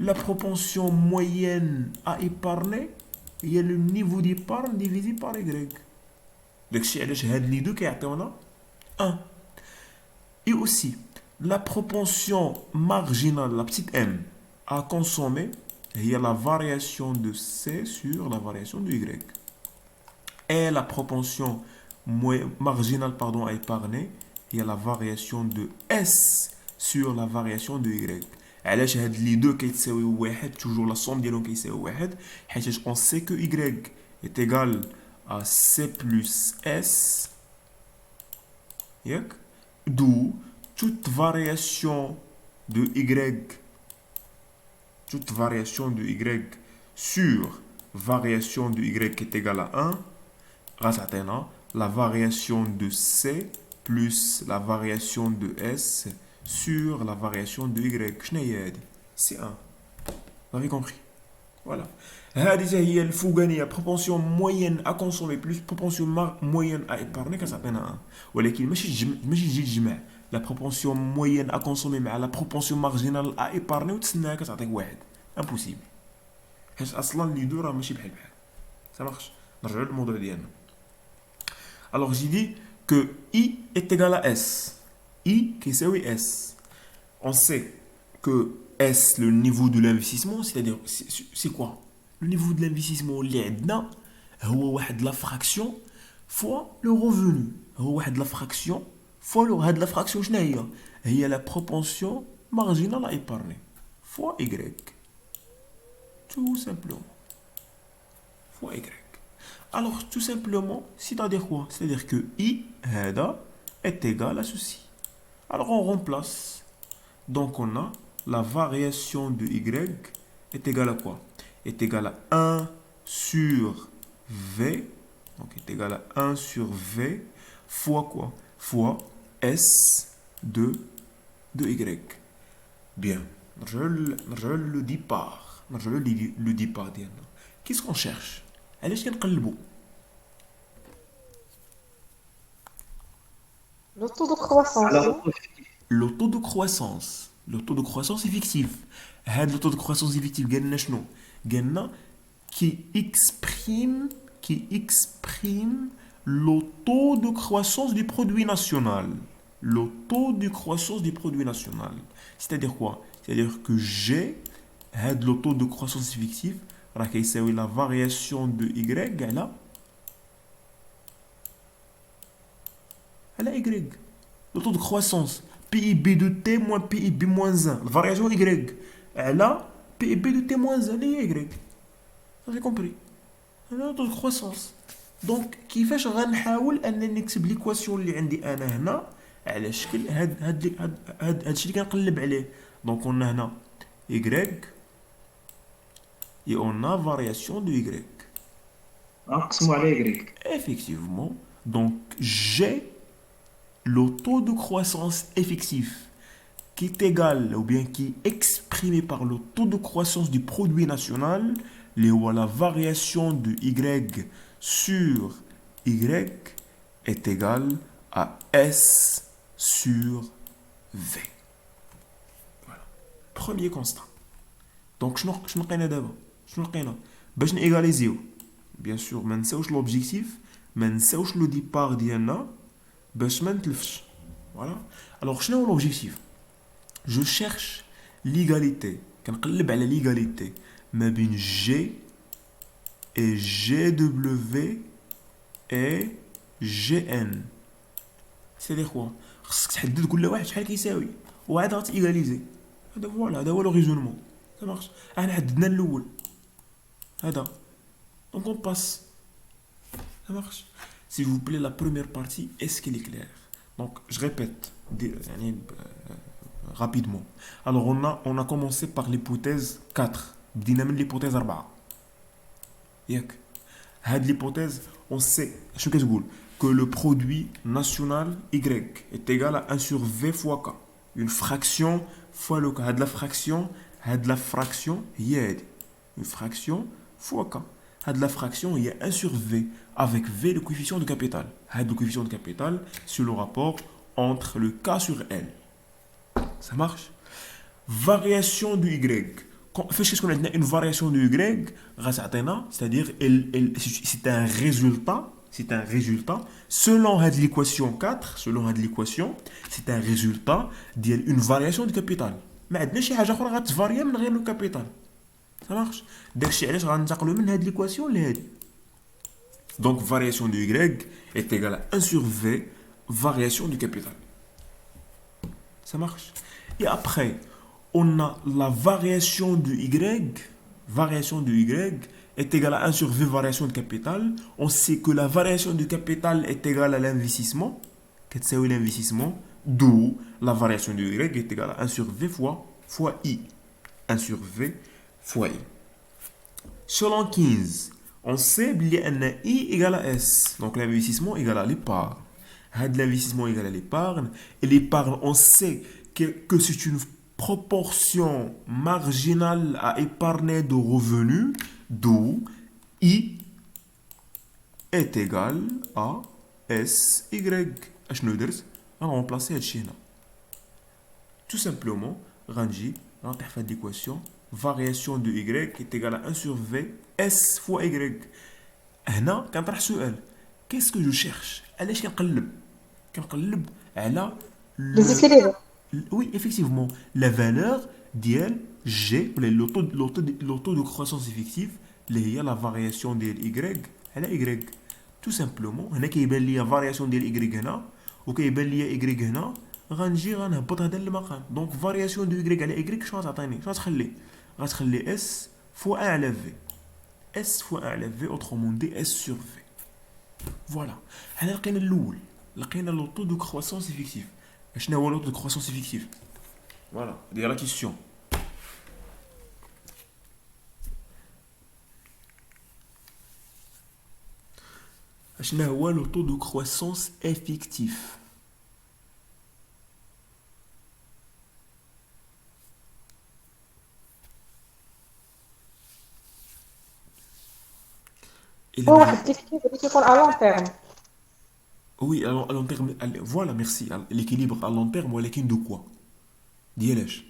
La propension moyenne à épargner, il y a le niveau d'épargne divisé par Y. Donc, si les deux qui ont 1. Et aussi, la propension marginale, la petite m, à consommer, il y a la variation de C sur la variation de Y. Et la propension marginale à épargner, il y a la variation de S sur la variation de Y. علاش هاد لي دو كيتساوي واحد toujours la somme ديالهم كيساوي واحد حيت on sait que Y est égal à C plus S ياك d'où toute variation de Y sur variation de Y qui est égale à 1 غتعطينا la variation de C plus la variation de S sur la variation de Y. C'est 1. Vous avez compris? Voilà. هذه هي الفوقانية propension moyenne à consommer plus propension moyenne à épargner كتعطينا 1 ولكن ماشي تجي تجمع la propension moyenne à consommer مع la propension marginale à épargner وتسناها كتعطيك واحد impossible حيت اصلا لي دو راه ماشي بحال ça marche. نرجعوا للموضوع ديالنا. Alors j'ai dit que I est égal à S. I qui est S. On sait que S, le niveau de l'investissement, c'est-à-dire, c'est quoi? Le niveau de l'investissement, c'est la fraction fois le revenu. C'est la fraction fois la fraction, c'est la propension marginale à épargner fois Y. Tout simplement. Fois Y. Alors, tout simplement, c'est-à-dire quoi? C'est-à-dire que I est égal à ceci. Alors, on remplace. Donc, on a la variation de Y est égale à quoi? Est égale à 1 sur V. Donc, est égale à 1 sur V fois quoi? Fois S de Y. Bien. Le départ. Le départ. Qu'est-ce qu'on cherche? علاش كنقلبوا Le taux de croissance. le taux de croissance. Le taux de croissance effectif. Le taux de croissance effectif قالنا شنو؟ قالنا qui exprime le taux de croissance du produit national. Le taux de croissance du produit national. C'est-à-dire quoi? C'est-à-dire que j'ai le taux de croissance effectif راه كيساوي la variation de Y على Y. Le taux de croissance PIB de T moins PIB moins 1. La variation Y على PIB de T moins 1 اللي هي Y. Vous avez compris? Le taux de croissance. Donc كيفاش غنحاول انني نكتب ليكواسيون اللي عندي انا هنا على شكل هاد الشيء اللي كنقلب عليه. دونك قلنا هنا y et on a variation de y. نقسموا على يكريك. Effectivement, donc j'ai le taux de croissance effectif qui est égal ou bien qui est exprimé par le taux de croissance du produit national, la variation de y sur y est égale à S sur V. Voilà. Premier constat. Donc, je n'ai d'abord. Je n'ai باش نégaliser. Bien sûr, ما نساوش l'objectif, ما نساوش le départ ديالنا باش ما نتلفش. Voilà. Alors, شنو هو l'objectif? Je cherche l'égalité. كنقلب على l'égalité ما بين G et GW et GN. C'est-à-dire quoi? خصك تحدد كل واحد شحال كيساوي وعاد غتيغاليزي. هذا فوالا، هذا هو لو ريزونمون. Ça marche. احنا حددنا الاول هذا. Donc on passe. Ça marche. S'il vous plaît, la première partie, est-ce qu'elle est claire? Donc je répète rapidement. Alors on a commencé par l'hypothèse 4. بدينا من l'hypothèse 4. ياك. هاد l'hypothèse, on sait شنو كتقول que le produit national Y est égal à 1 sur V fois K. Une fraction fois le K. هاد la fraction هي هادي. Une fraction fois K. هاد la fraction هي 1 sur V avec V le coefficient de capital. هاد le coefficient de capital sur le rapport entre le K sur L. Ça marche? Variation du Y. Qu'est-ce qu'on a une variation de Y, c'est-à-dire c'est un résultat selon l'équation 4, c'est un résultat d'une variation du capital. Mais عندنا شي حاجه اخرى غتفاريا من غير لو كابيتال. Ça marche. داكشي علاش غننتقلوا من هاد l'équation لهادي. Donc variation de Y est égale à 1 sur V variation du capital. Ça marche. Et après on a la variation de Y. Variation de Y est égale à 1 sur V variation de capital. On sait que la variation du capital est égale à l'investissement. Qu'est-ce que l'investissement? D'où la variation de Y est égale à 1 sur V fois I. 1 sur V fois I. Selon 15, on sait qu'il y a un I égale à S. Donc l'investissement égale à l'épargne. L'investissement égale à l'épargne. Et l'épargne, on sait que c'est une proportion marginale à épargner de revenus, d'où I est égal à SY. Je vais remplacer H. Tout simplement, Ranji, dans l'équation, variation de Y est égale à 1 sur V, S fois Y. هنا كنطرح سؤال. Qu'est-ce que je cherche? علاش كنقلب على Les équilibres. Oui, effectivement, la valeur d'IL, G, le taux de croissance effective, la variation de Y, elle est Y. Tout simplement, il y a une variation de Y هنا, و كيبان لي Y هنا, غنجي غنهبط هذا المقام. Donc, variation de Y على Y, شنو غتعطيني؟ شنو غتخلي؟ غتخلي S fois 1 على V. S fois 1 على V, autrement dit, S sur V. Voilà. حنا لقينا الأول. لقينا le taux de croissance effective. شنو هو le taux de croissance effective? Voilà, c'est la question. شنو هو le taux de croissance effectif? هو واحد التفكير اللي كيكون على لون تيرم. Oui, à long terme, voilà, merci. L'équilibre à long terme, ولكن de quoi? ديالاش؟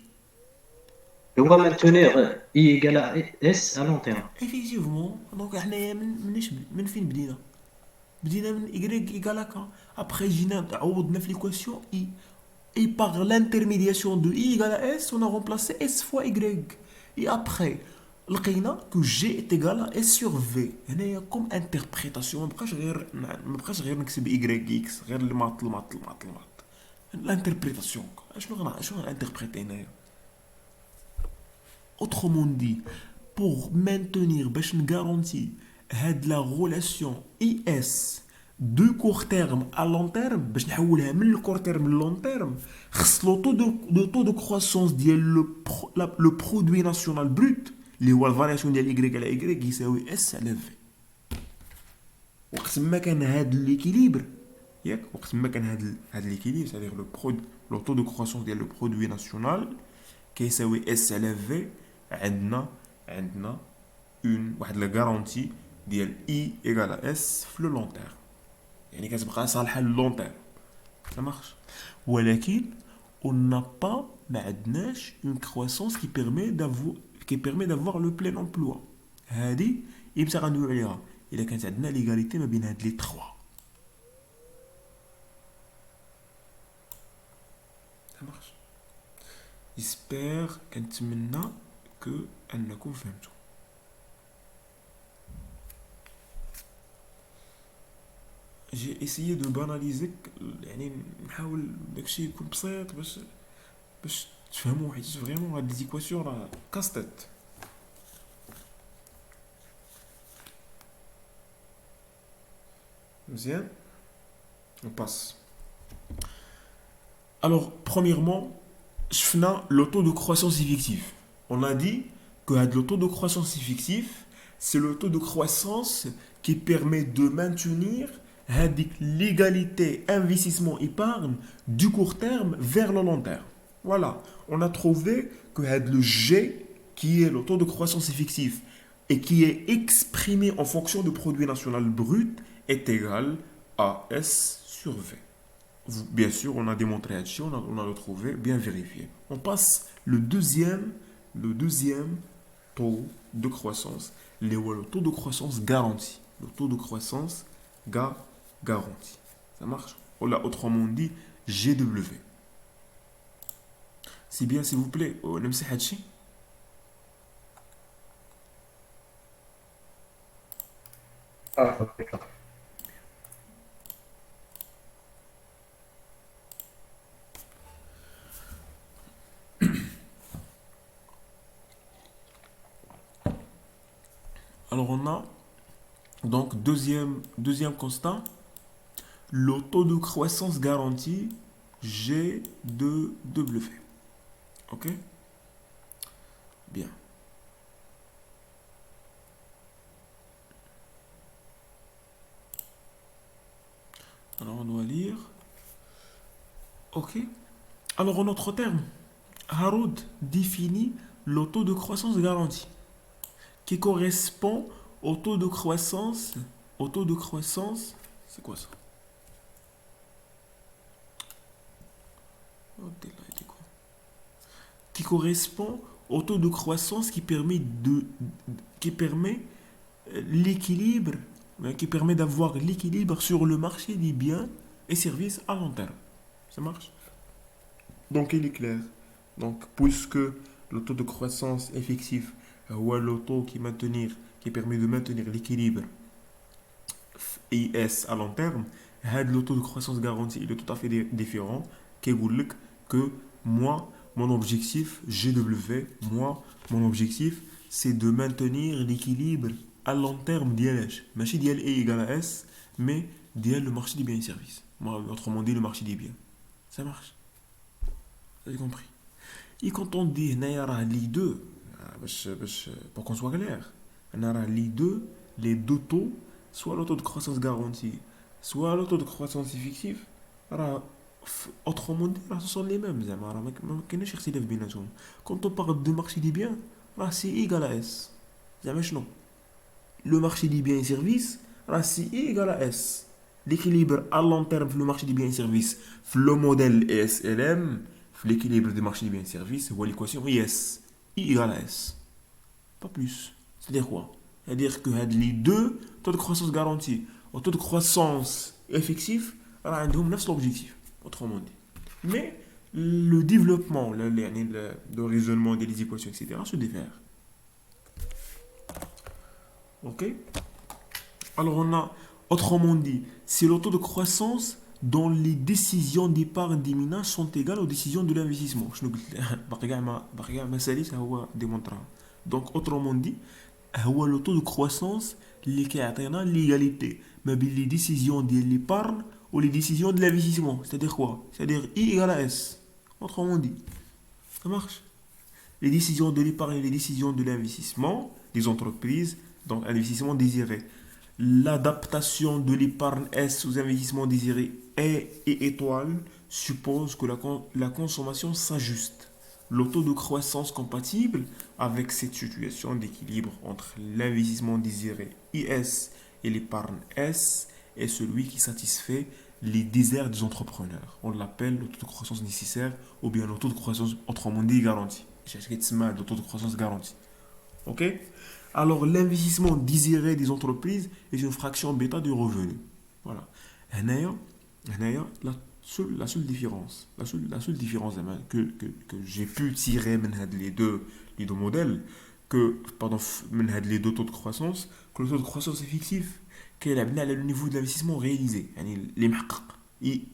هو maintenir I égale à S à long terme. Effectivement, donc احنا من فين بدينا؟ بدينا من Y égale à K. Après, جينا عوضنا في l'équation I. Et par l'intermédiation de I égale à S, on a remplacé S fois Y. Et après, لقينا que G est égal à S sur V. هنايا comme interprétation ما بقاش غير نكتب Y X غير الماط l'interprétation. شنو غنانتربريتي هنايا؟ Autrement dit, pour maintenir باش نغارونتي هاد la relation IS de court terme à long terme, باش نحولها من le court terme le long terme, خص le taux de croissance ديال le produit national brut اللي هو الفارياسيون ديال y على y يساوي s على v. وقت ما كان هاد ليكيليبر ياك وقت ما كان هاد ليكيليبر c'est-à-dire le taux de croissance ديال le produit national كيساوي s على v, عندنا واحد لا غارونتي ديال i égale à s في le long terme. يعني كتبقى صالحه لون تيرم ça marche. ولكن on n'a pas ما عندناش une croissance qui permet d'avoir le plein emploi. هذه امتى غندويو عليها؟ الا كانت عندنا ليغاليتي ما بين هاد لي 3. ça marche. j'espère كنتمنى انكم فهمتوا. J'ai essayé de banaliser يعني نحاول داكشي يكون بسيط باش تفهموا حيت فريمون هاد لي زيكواسيون راه كاستيت. مزيان. on passe. Alors premièrement شفنا le taux de croissance effectif. On a dit que le taux de croissance effectif c'est le taux de croissance qui permet de maintenir l'égalité investissement-épargne du court terme vers le long terme. Voilà, on a trouvé que le G, qui est le taux de croissance effectif et qui est exprimé en fonction du produit national brut, est égal à S sur V. Bien sûr, on a démontré à on a retrouvé, bien vérifié. On passe le deuxième taux de croissance, le taux de croissance garanti. Le taux de croissance garantie. Ça marche? On l'a autrement dit GW. C'est bien, s'il vous plaît. نمسح هادشي. Alors on a donc deuxième constat, le taux de croissance garanti G de W. Ok? Bien. Alors on doit lire. Ok. Alors en autre terme, Haroud définit le taux de croissance garanti qui correspond au taux de croissance, c'est quoi ça? Qui correspond au taux de croissance qui permet l'équilibre, qui permet d'avoir l'équilibre sur le marché des biens et services à long terme. Ça marche? Donc il est clair. Donc puisque le taux de croissance effectif ou le taux qui permet de maintenir l'équilibre IS à long terme, le taux de croissance garanti il est tout à fait différent. Qui vous dit que moi, mon objectif GW, mon objectif, c'est de maintenir l'équilibre à long terme d'ILH. Marché d'IL est égal à S, mais d'IL le marché des biens et services. Autrement dit, le marché des biens. Ça marche. Vous avez compris. Et quand on dit les deux, pour qu'on soit clair, les deux taux, soit le taux de croissance garanti, soit le taux de croissance effectif, autrement dit, ce sont les mêmes. Quand on parle de marché des biens, c'est égal à S. Le marché des biens et services, c'est égal à S. L'équilibre à long terme, le marché des biens et services, le modèle ESLM, l'équilibre des marchés des biens et services, c'est l'équation IS. I égale à S. Pas plus. C'est-à-dire quoi? C'est-à-dire que les deux taux de croissance garantis au taux de croissance effectif, ont le même objectif. Autrement dit. Mais le développement, le raisonnement des équations, etc., se diffère. Ok? Alors on a, autrement dit, c'est le taux de croissance dont les décisions d'épargne des ménages sont égales aux décisions de l'investissement. Donc autrement dit, le taux de croissance اللي كيعطينا l'égalité ما بين les décisions ديال l'épargne ou les décisions de l'investissement. C'est-à-dire quoi? C'est-à-dire I égale à S. Autrement dit, ça marche. Les décisions de l'épargne et les décisions de l'investissement des entreprises, donc investissement désiré. L'adaptation de l'épargne S aux investissements désirés et étoile suppose que la consommation s'ajuste. Le taux de croissance compatible avec cette situation d'équilibre entre l'investissement désiré IS et l'épargne S est celui qui satisfait les désirs des entrepreneurs. On l'appelle le taux de croissance nécessaire ou bien le taux de croissance autrement dit garanti. Le taux de croissance garanti. Ok? Alors, l'investissement désiré des entreprises est une fraction bêta du revenu. Voilà. La seule différence, la seule différence que j'ai pu tirer de les deux modèles, les deux taux de croissance, que le taux de croissance est fictif, qu'il a le niveau de l'investissement réalisé, les marques, I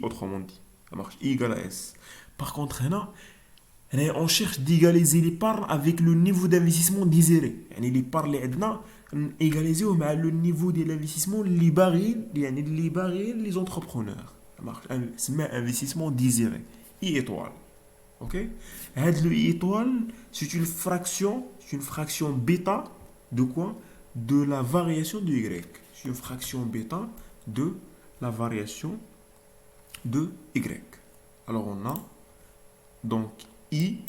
autrement dit, ça marche, I égale à S. Par contre, on cherche d'égaliser l'épargne avec le niveau d'investissement désiré. L'épargne est égalisée avec le niveau de l'investissement les entrepreneurs. Ça marche. C'est un investissement désiré. I étoile. Ok? Le I étoile, c'est une fraction bêta de quoi? De la variation de Y. C'est une fraction bêta de la variation de Y. Alors on a donc I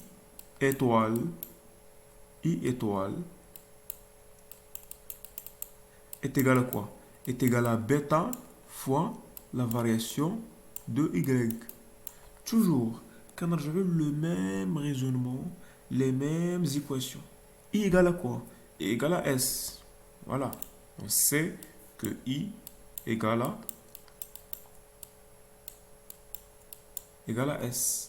étoile est égal à quoi? Est égal à bêta fois la variation de Y. Toujours, quand on regarde le même raisonnement, les mêmes équations. I égale à quoi? I égale à S. Voilà. On sait que I égale à S.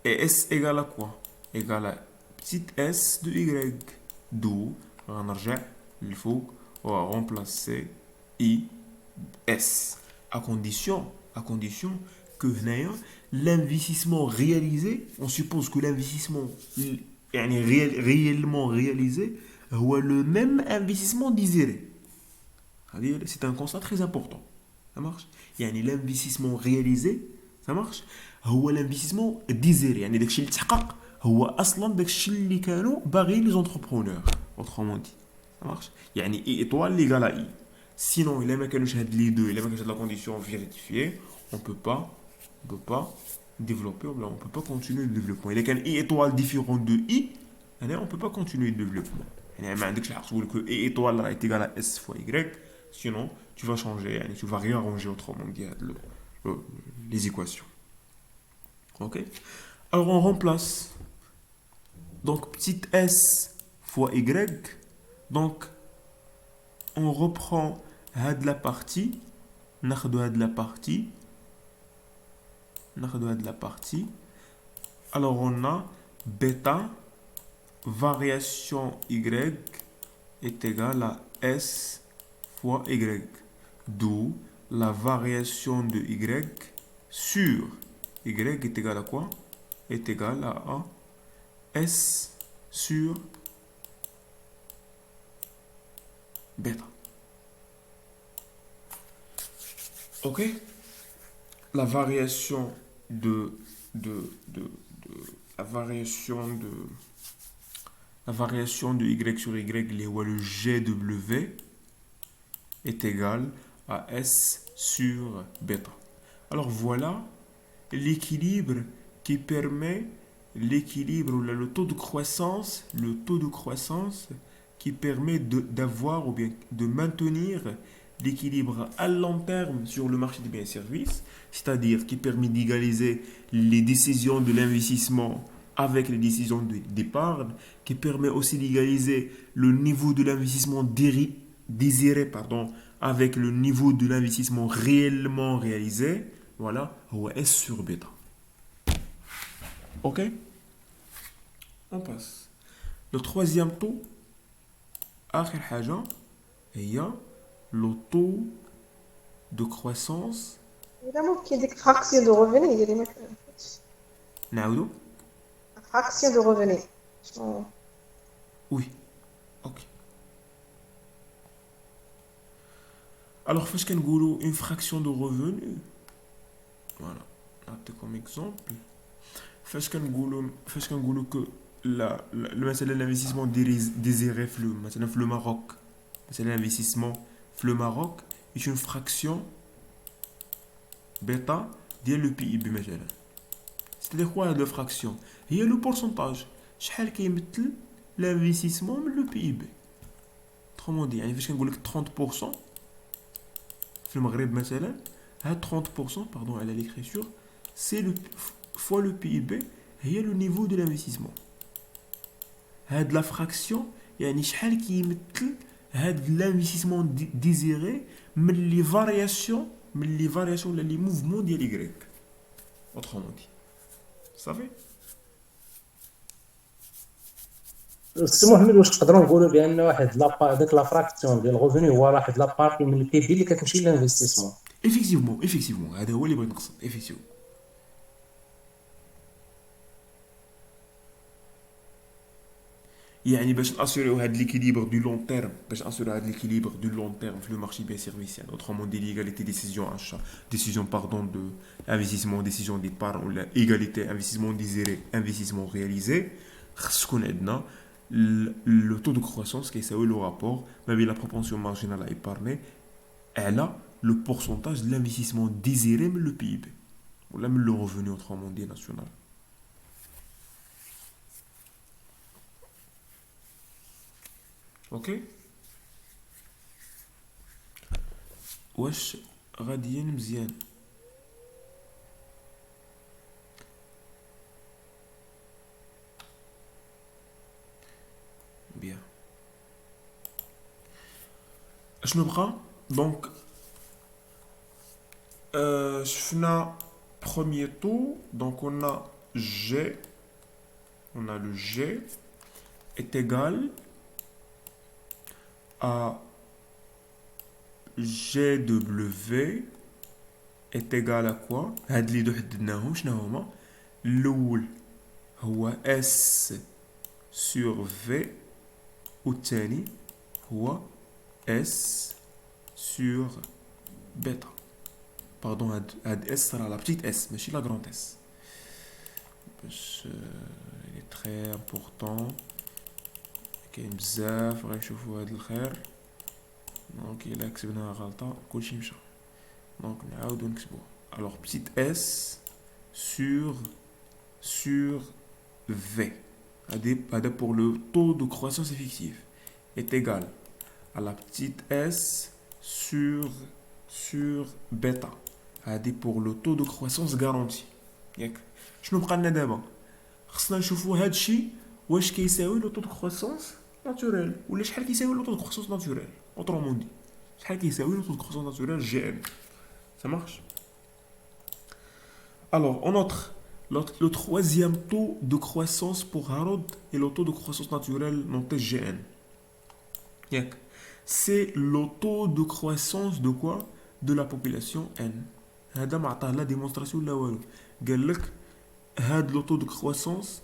Et S égale à quoi? Égale à petit s de Y. D'où on revient, il faut remplacer I, S. À condition que l'investissement réalisé, on suppose que l'investissement réellement réalisé est le même investissement désiré. C'est un constat très important. Ça marche? L'investissement réalisé, ça marche? هو l'investissement désiré يعني داكشي اللي تحقق هو اصلا داكشي اللي كانوا باغيين لي زونتربرونور autrement dit ça marche يعني اي étoile اللي قال اي sinon الا ما كانوش هاد لي دو الا ما كانش هاد لا كونديسيون فيريفيي on peut pas développer on peut pas continuer le développement الا كان اي étoile différent de i on peut pas continuer le développement يعني ما عندكش الحق تقول que اي étoile راه égal à s fois y sinon tu vas changer يعني tu vas réarranger autrement dit les équations. Ok. Alors on remplace. Donc petit s fois y. Donc on reprend la partie. Alors on a bêta variation y est égale à s fois y. D'où la variation de y sur y est égal à quoi? Est égal à S sur bêta. Ok? La variation de y sur y, le GW est égal à S sur bêta. Alors voilà l'équilibre qui permet le taux de croissance qui permet d'avoir ou bien de maintenir l'équilibre à long terme sur le marché des biens et services, c'est-à-dire qui permet d'égaliser les décisions de l'investissement avec les décisions d'épargne, qui permet aussi d'égaliser le niveau de l'investissement désiré avec le niveau de l'investissement réellement réalisé. Voilà, هو S sur bêta. Ok? On passe. Le troisième taux, آخر حاجة هي le taux de croissance. إذا ممكن ديك fraction de revenu ديالي ما فهمتش. نعاودو؟ fraction de revenu. Oui. Ok. Alors, فاش كنقولوا une fraction de revenu, voilà, نعطي comme exemple. فاش كنقولوا que مثلا l'investissement désiré مثلا في le Maroc, مثلا l'investissement في le Maroc est une fraction bêta ديال le PIB مثلا. C'est-à-dire quoi la fraction? هي le pourcentage شحال كيمثل l'investissement من le PIB. Autrement dit, يعني فاش كنقول لك 30% في المغرب مثلا, هاد 30% pardon على l'écriture, c'est le fois le PIB هي le niveau de l'investissement. هاد la fraction يعني شحال كيمثل هاد l'investissement désiré من les variations ولا les mouvements ديال Y. Autrement dit. Vous savez? السي محمد واش تقدروا نقولوا بان واحد داك لا فراكسيون ديال الغوفوني هو واحد لا بارتي من البي بي اللي كتمشي للانفستيسمون؟ Effectivement, هذا هو اللي بغيت نقصد. Effectivement. يعني باش ناسيوريو هاد ليكيليبر دو لون تيرم, في لو مارشي بيان سيرفيسيال, autrement dit l'égalité décision achat, décision pardon de investissement, décision d'épargne ou l'égalité investissement désiré, investissement réalisé, خص تكون عندنا le taux de croissance كيساوي le rapport ما بين la propension marginale à épargner على le pourcentage de l'investissement désiré من le PIB ولا من le revenu autrement dit national. اوكي واش غاديين مزيان؟ بيان. اشنو بقى دونك شفنا premier taux, donc on a le G est égal à GW est égal à quoi؟ هاد اللي حددناهم شنو هما؟ الأول هو S sur V والثاني هو S sur bêta. Pardon, هاد S sera la petite S ماشي la grande S. باش il est très important. كاين بزاف غيشوفوا هاد الخير, دونك الا كتبناها غلطه كلشي مشى, دونك نعاودو نكتبوها. الوغ بتيت اس sur V, هذا pour le taux de croissance effective est égal à la petite s sur bêta, هذه pour le taux de croissance garanti. ياك شنو بقى لنا دابا؟ خصنا نشوفوا هاد الشيء واش كيساوي لو طو دو كروسونس ناتوريل ولا شحال كيساوي لو طو دو كروسونس ناتوريل. اوترومون دي شحال كيساوي لو طو دو كروسونس ناتوريل جي ان. Ça marche? Alors, on note le troisième taux de croissance pour Harrod et le taux de croissance naturelle noté GN. C'est le taux de croissance de quoi? De la population N. هذا ما عطاه لا ديمونستراسيون لا والو, قال لك هاد le taux de croissance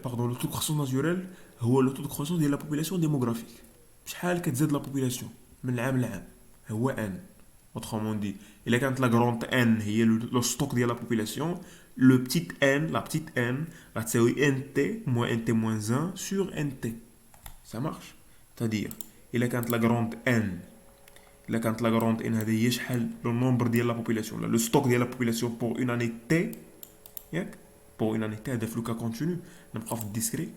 pardon, le taux de croissance naturelle هو le taux de croissance de la population démographique. شحال كتزاد la population من العام لعام هو N. Autrement dit, il y a la grande N, le stock de la population, le petit N, la petite N, c'est NT moins NT moins 1 sur NT. Ça marche? C'est-à-dire, il y a la grande N, il y a la grande N, le nombre de la population, le stock de la population pour une année T, pour une année T, c'est le cas continu, on va faire discret,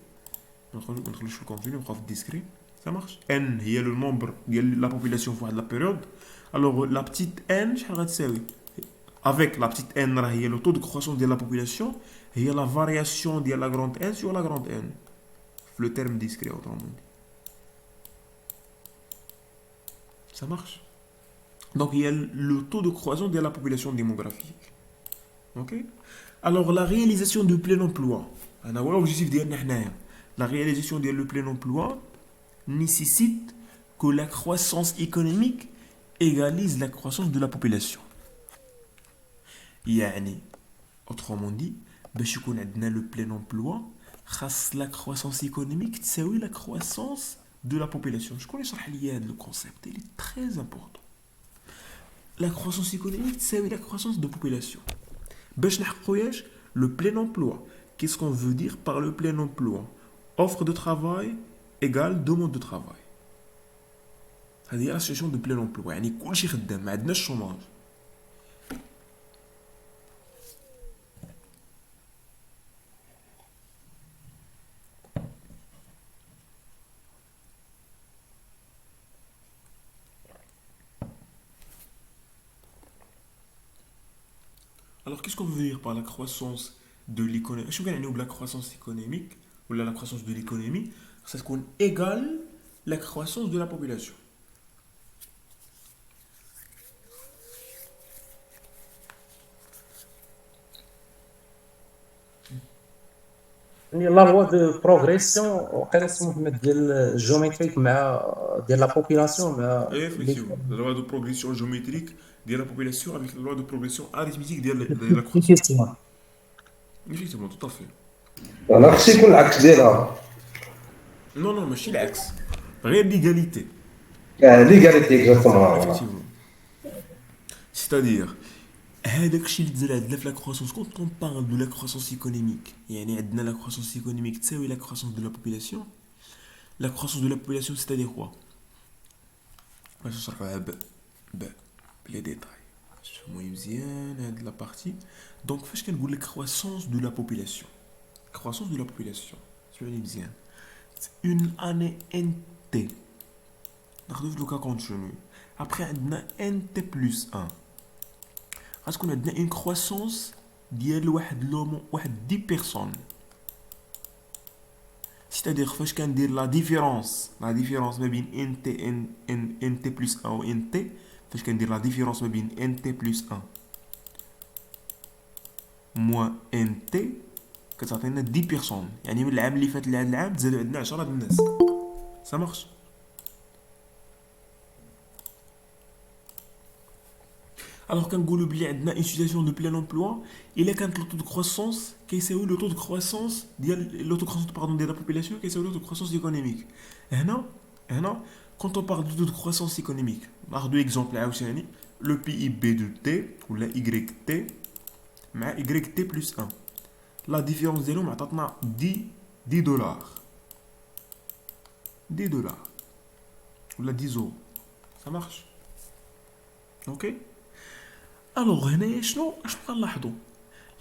on va faire continu, on va faire discret. Ça marche? N, il y a le nombre de la population pour la période. Alors, la petite n, avec la petite n, il y a le taux de croissance de la population, et il y a la variation de la grande n sur la grande n. Le terme discret, autrement dit. Ça marche? Donc, il y a le taux de croissance de la population démographique. Ok? Alors, la réalisation du plein emploi. La réalisation du plein emploi nécessite que la croissance économique égalise la croissance de la population. يعني autrement dit باش يكون عندنا le plein emploi خاص la croissance économique تساوي la croissance de la population. Je connais le concept, il est très important. La croissance économique, c'est la croissance de population. باش نحققوا le plein emploi. Qu'est-ce qu'on veut dire par le plein emploi? Offre de travail égale demande de travail. هذه la situation de plein emploi. يعني كل شيء خدام ما عندناش chômage. Alors, qu'est-ce qu'on veut dire par la croissance de l'économie? Je veux dire la croissance économique ou la croissance de l'économie, ça qu'on égale la croissance de la population. يعني لا فوا دو بروغريسيون وقيلا اسمه محمد ديال الجيومتريك مع ديال لا بوبولاسيون مع Effectivement, la loi de progression géométrique de la population avec la loi de progression arithmétique de la croissance. Effectivement, tout à fait. انا خصو يكون العكس ديالها. Non, non, mais c'est l'axe. Rien d'égalité. ليغاليتي اكزاكتومون. Effectivement. C'est-à-dire, هذاك الشيء اللي تزرع عندنا في la croissance, quand on parle de la croissance économique, يعني عندنا la croissance économique تساوي la croissance de la population. La croissance de la population, c'est-à-dire quoi? باش نشرحوها بلي ديتاي. شوفوا مزيان هاد لا بارتي. دونك فاش كنقول لك croissance de la population. Croissance de la population. شوفوا مزيان. Une année NT. ناخذو في لو كا كونتينيو. Après عندنا NT plus 1. غتكون عندنا une croissance ديال واحد 10 personnes. C'est-à-dire فاش كندير لا ديفيرونس ما بين NT plus 1 و NT فاش كندير لا ديفيرونس ما بين NT plus 1 moins NT كتعطينا 10 بيرسون. يعني من العام اللي فات لهذا العام تزادوا عندنا 10 د الناس. Ça marche. Alors كنقولوا بلي عندنا une situation de plein emploi الا كانت le taux de croissance كيساوي le taux de croissance ديال le taux de croissance pardon de la population كيساوي le taux de croissance économique. هنا quand on parle du taux de croissance économique ناخذ exemple عاوتاني le PIB de T ولا YT مع YT plus 1. La différence ديالهم عطاتنا 10 دولار. 10 دولار ولا 10 euros. Ça marche. OK. Alors هنا شنو كنلاحظوا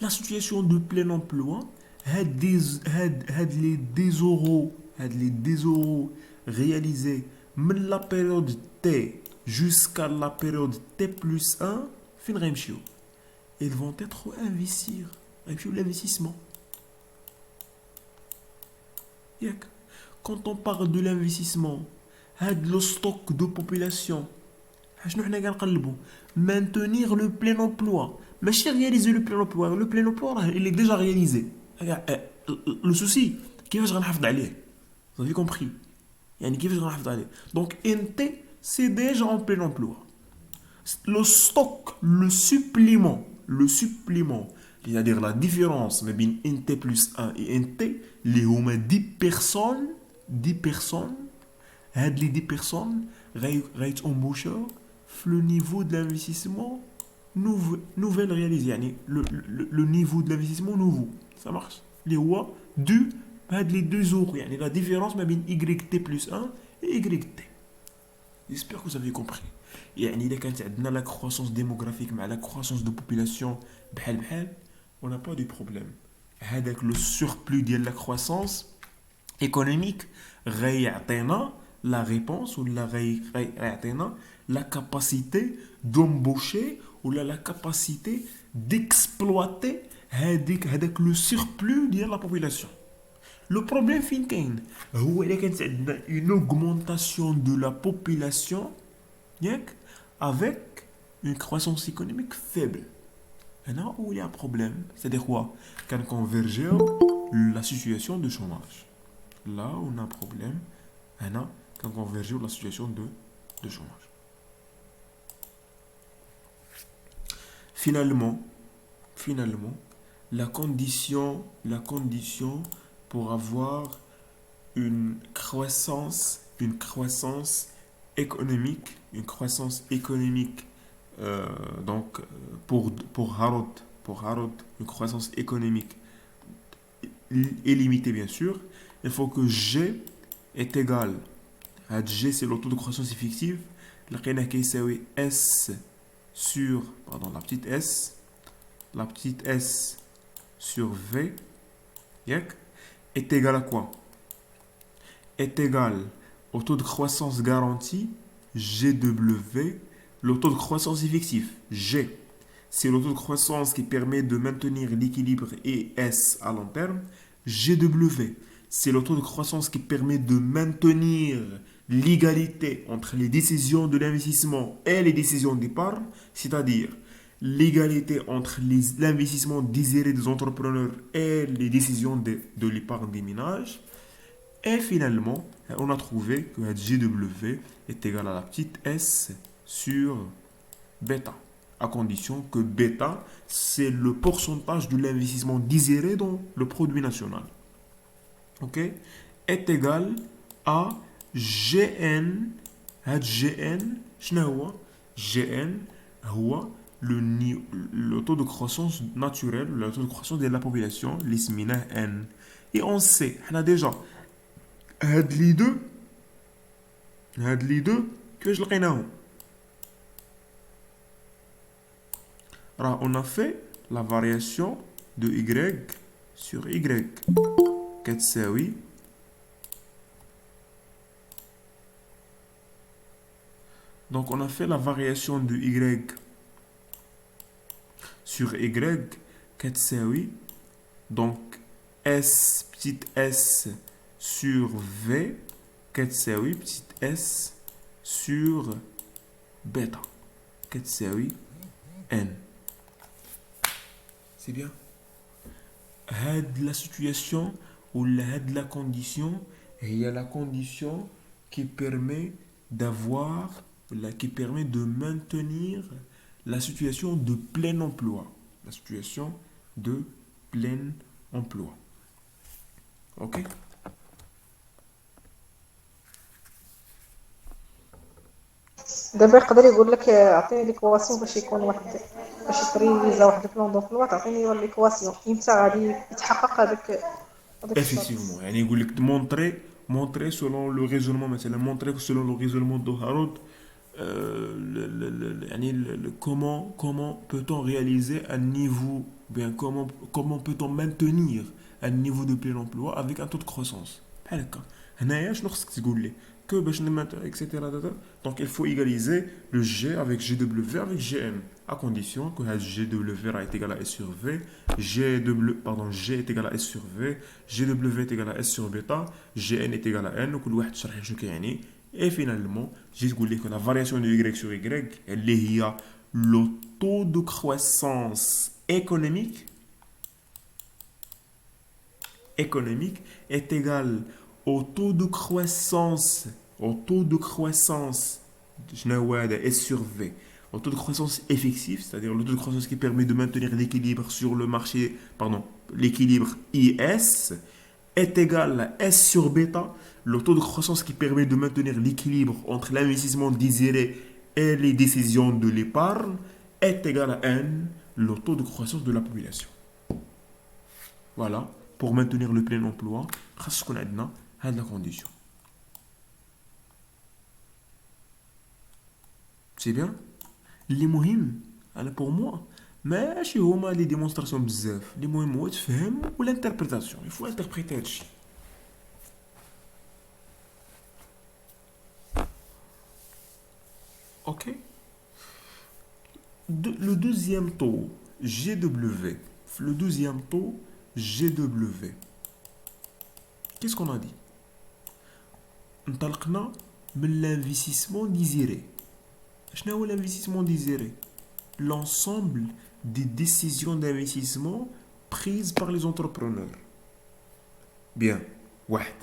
لا سيتوياسيون دو بلين امبلوا هاد لي 10 euros réalisés من لا بيريود تي jusqu'à la période T plus 1 فين غيمشيو؟ Ils vont être investir. غيمشيو l'investissement. ياك quand on parle de l'investissement هاد لو ستوك دو بوبولاسيون شنو حنا كنقلبوا maintenir le plein emploi ماشي réaliser le plein emploi. Le plein emploi راه il est déjà réalisé. Le souci كيفاش غنحافظ عليه. Vous avez compris. يعني كيفاش غنحافظ عليه. Donc NT c'est déjà en plein emploi. Le stock, le supplément, c'est-à-dire la différence entre NT plus 1 et NT, les 10 personnes, les 10 personnes vont embaucher le niveau de l'investissement nouvelle réalisé, le niveau de l'investissement nouveau. Ça marche. Les OA du les 2 euros, la différence entre YT plus 1 et YT. J'espère que vous avez compris. يعني إذا كانت عندنا la croissance démographique مع la croissance de population بحال on n'a pas de problème. هذاك le surplus ديال la croissance économique غيعطينا la réponse ou غيعطينا la capacité d'embaucher ou la capacité d'exploiter هذاك le surplus ديال la population. Le problème فين كاين هو إذا كانت عندنا une augmentation de la population ياك avec une croissance économique faible. Là où il y a un problème, c'est-à-dire quoi? Quand on converge la situation de chômage. Là où on a un problème, quand on converge la situation de chômage. Finalement, la condition pour avoir une une croissance économique, donc pour Harod, une croissance économique illimitée bien sûr, il faut que G est égal à G, c'est le taux de croissance effective, لقينا كيساوي S sur, pardon, la petite S sur V, est égal à quoi? Est égal au taux de croissance garanti, GW, le taux de croissance effectif, G. C'est le taux de croissance qui permet de maintenir l'équilibre ES à long terme. GW, c'est le taux de croissance qui permet de maintenir l'égalité entre les décisions de l'investissement et les décisions d'épargne, c'est-à-dire l'égalité entre l'investissement désiré des entrepreneurs et les décisions de l'épargne des ménages. Et finalement, on a trouvé que GW est égal à la petite s sur bêta, à condition que bêta, c'est le pourcentage de l'investissement désiré dans le produit national. Ok? Est égal à GN. GN, GN هو le taux de croissance naturel, le taux de croissance de la population, l'ismina N. Et on sait, on a déjà هاد لي دو كيفاش لقيناهم؟ راه on a fait la variation de y sur y كتساوي donc on a fait la variation de y sur y كتساوي donc s petite s sur v كتساوي petite s sur bêta كتساوي n. C'est bien. هاد la situation ou هاد la condition هي la condition qui permet d'avoir qui permet de maintenir la situation de plein emploi. La situation de plein emploi. Ok? دابا يقدر يقول لك اعطيني ليكواسيون باش يكون واحد باش يشري فيزا واحد البلان دومبلوا تعطيني ليكواسيون امتى غادي يتحقق هذاك Effectivement, يعني يقول لك montrer selon le raisonnement مثلا montrer selon le raisonnement de Harod comment peut-on réaliser un niveau bien comment peut-on maintenir un niveau de plein emploi avec un taux de croissance بحال هكا هنايا شنو خصك تقول لي que باش etc. donc il faut égaliser le G avec GW avec GN à condition que GW est égal à S sur V, G est égal à S sur V, GW est égal à S sur bêta, GN est égal à N, وكل واحد شرح شنو كيعني. Et finalement, j'ai dit que la variation de Y sur Y, elle est le taux de croissance économique est égal au taux de croissance S sur V, au taux de croissance effectif, c'est-à-dire le taux de croissance qui permet de maintenir l'équilibre sur le marché, l'équilibre IS, est égal à S sur bêta, le taux de croissance qui permet de maintenir l'équilibre entre l'investissement désiré et les décisions de l'épargne, est égal à N, le taux de croissance de la population. Voilà, pour maintenir le plein emploi, on a la condition. C'est bien? اللي مهم انا pour moi ماشي هما لي ديمونستراسيون بزاف اللي مهم هو تفهم ولا انتربريتاسيون يفو انتربريتي هادشي ok le deuxième taux GW qu'est-ce qu'on a dit انطلقنا من l'investissement désiré. شنو هو l'investissement désiré? L'ensemble des décisions d'investissement prises par les entrepreneurs. Bien. واحد.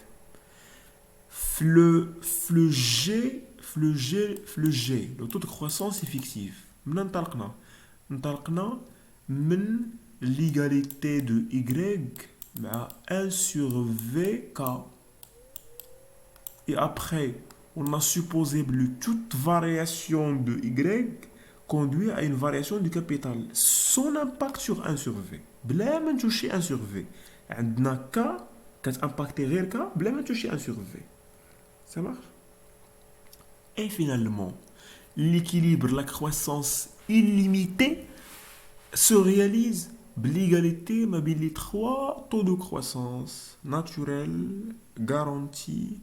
Le G, le taux de croissance effective. من انطلقنا من l'égalité de Y مع 1 sur VK. Et après on a supposé que toute variation de y conduit à une variation du capital sans impact sur 1 sur v. بلا ما نتوشي 1 sur v. عندنا k كتimpacter غير k بلا ما نتوشي 1 sur v. Ça marche? Et finalement, l'équilibre, la croissance illimitée se réalise l'égalité mais les trois taux de croissance naturel, garanti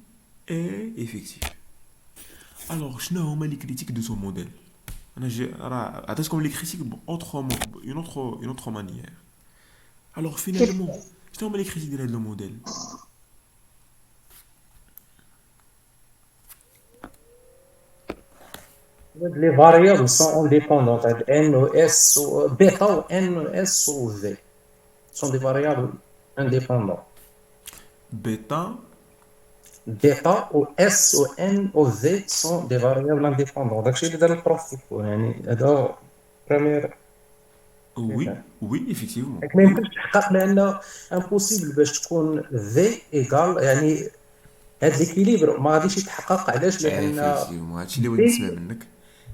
et effectif. Alors, je n'ai les critiques de ce modèle. Attends, comme les critiques une autre manière. Alors, finalement, je n'ai les critiques de le modèle. Les variables sont indépendantes. N ou S, ou bêta ou N, S ou V sont des variables indépendantes. Bêta, Bêta ou S ou N ou V sont des variables indépendantes. داكشي اللي دار البروف فيكو يعني هذا بروميير. oui, oui, effectivement. ما يمكنش تحقق لان امبوسيبل باش تكون في ايكال يعني هاد ليكيليبر ما غاديش يتحقق. علاش؟ لان Effectivement, هادشي اللي بغيت نسمع منك.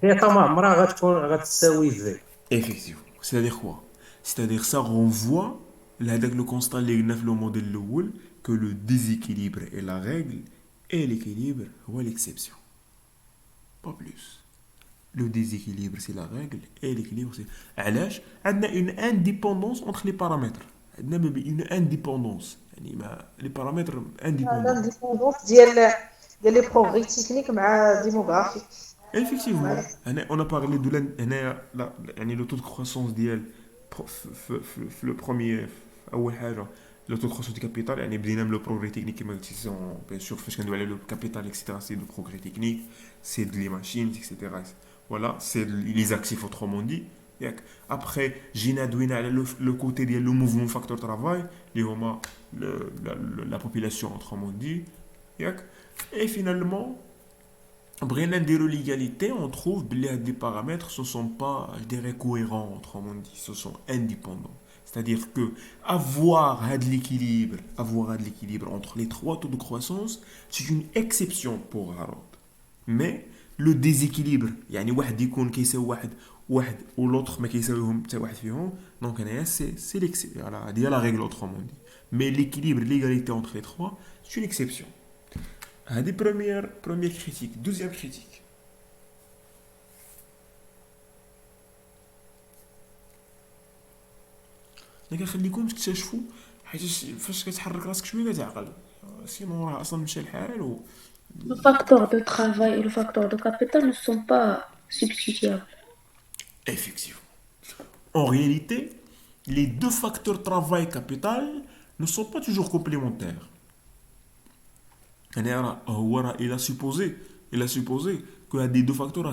بيتا ما عمرها غتساوي في. Effectivement. C'est-à-dire quoi? C'est-à-dire ça renvoie le constat le modèle الأول que le déséquilibre est la règle et l'équilibre est l'exception. Pas plus. Le déséquilibre c'est la règle et l'équilibre c'est... علاش؟ عندنا une indépendance entre les paramètres. عندنا une indépendance. يعني les paramètres indépendants. لانديبوندونس ديال لي بروغري تكنيك مع ديموغرافيك. Effectivement, on a parlé de le taux de croissance ديال le premier أول حاجة le taux de croissance du capital يعني بدينا من le progrès technique كما قلتي bien sûr فاش كندوي على le capital etc c'est le progrès technique c'est les machines etc voilà c'est les actifs autrement dit ياك après جينا دوينا على le côté ديال le mouvement facteur travail اللي هما la population autrement dit ياك et finalement بغينا نديرو l'égalité, on trouve que les paramètres ne sont pas, je dirais, cohérents, autrement dit, ce sont indépendants. C'est-à-dire que avoir l'équilibre entre les trois taux de croissance, c'est une exception pour Harold. Mais le déséquilibre, يعني واحد يكون كيساوي واحد ou l'autre ما كيساويهم حتى واحد فيهم, donc c'est l'exception, voilà, il y a la règle autrement dit. Mais l'équilibre, l'égalité entre les trois, c'est une exception. هذه première critique. Deuxième critique. لكن خليكم تكتشفوا حيت فاش كتحرك راسك شويه كتعقل سينو راه اصلا مشى الحال Le facteur de travail et le facteur de capital ne sont pas substituables. Effectivement. En réalité, les deux facteurs travail capital ne sont pas toujours complémentaires. Il a supposé que les deux facteurs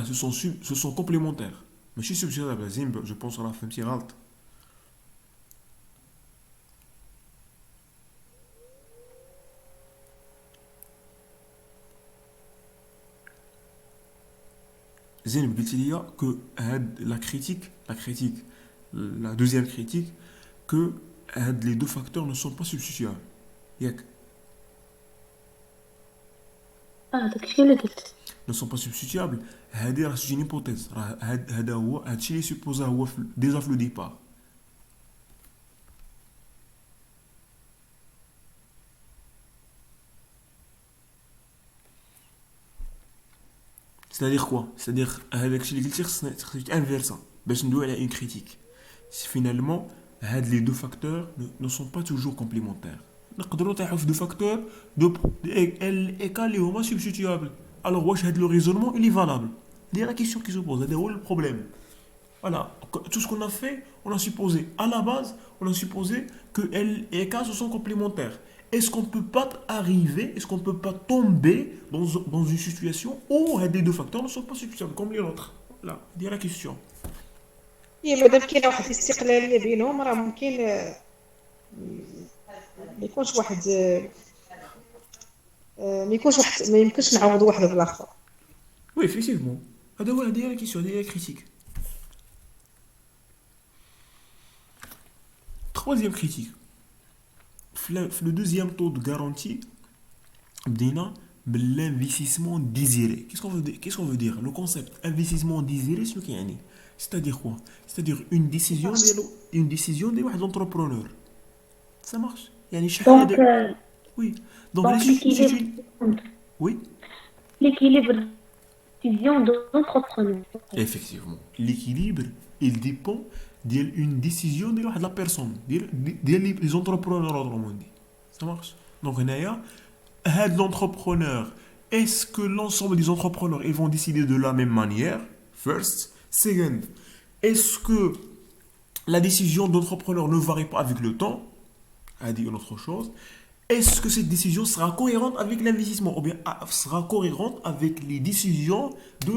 se sont complémentaires. Mais je suis substituable, je pense à la fin de غلط. زين قلت لي que la deuxième critique que les deux facteurs ne sont pas substituables. ياك داكشي اللي قلت. ne sont pas substituables. C'est une hypothèse. C'est ce supposé déjà le départ. C'est-à-dire quoi? C'est-à-dire c'est inversant. باش ندوي على une critique. Finalement, les deux facteurs ne sont pas toujours complémentaires. نقدروا نطيحوا في deux facteurs اللي هما substituables. Alors, le raisonnement, il est valable. Il y a la question qui se pose, c'est le problème. Voilà, tout ce qu'on a fait, on a supposé, à la base, on a supposé que L et K sont complémentaires. Est-ce qu'on ne peut pas arriver, est-ce qu'on ne peut pas tomber dans une situation où les deux facteurs ne sont pas substituables, comme les autres? Là, il y a la question. مادام كاين واحد الاستقلاليه بينهم راه ممكن ما يكونش واحد ما يمكنش نعوض واحد بالاخر. Oui, effectivement. هذه la question, هذه la critique. Troisième critique. Le deuxième taux de garantie, بدينا l'investissement désiré. Qu'est-ce qu'on veut dire? Le concept investissement désiré, c'est-à-dire quoi? C'est-à-dire une décision de l'entrepreneur. Ça marche. يعني شحال Donc, هذا. Oui. Donc, donc l'équilibre, oui. l'équilibre de décision de l'entrepreneur. Effectivement. L'équilibre, il dépend d'une décision de la personne, des entrepreneurs, autrement dit. Ça marche. Donc, l'entrepreneur, est-ce que l'ensemble des entrepreneurs ils vont décider de la même manière? First. Second, est-ce que la décision d'entrepreneur ne varie pas avec le temps? A dit une autre chose. Est-ce que cette décision sera cohérente avec l'investissement ou bien sera cohérente avec les décisions de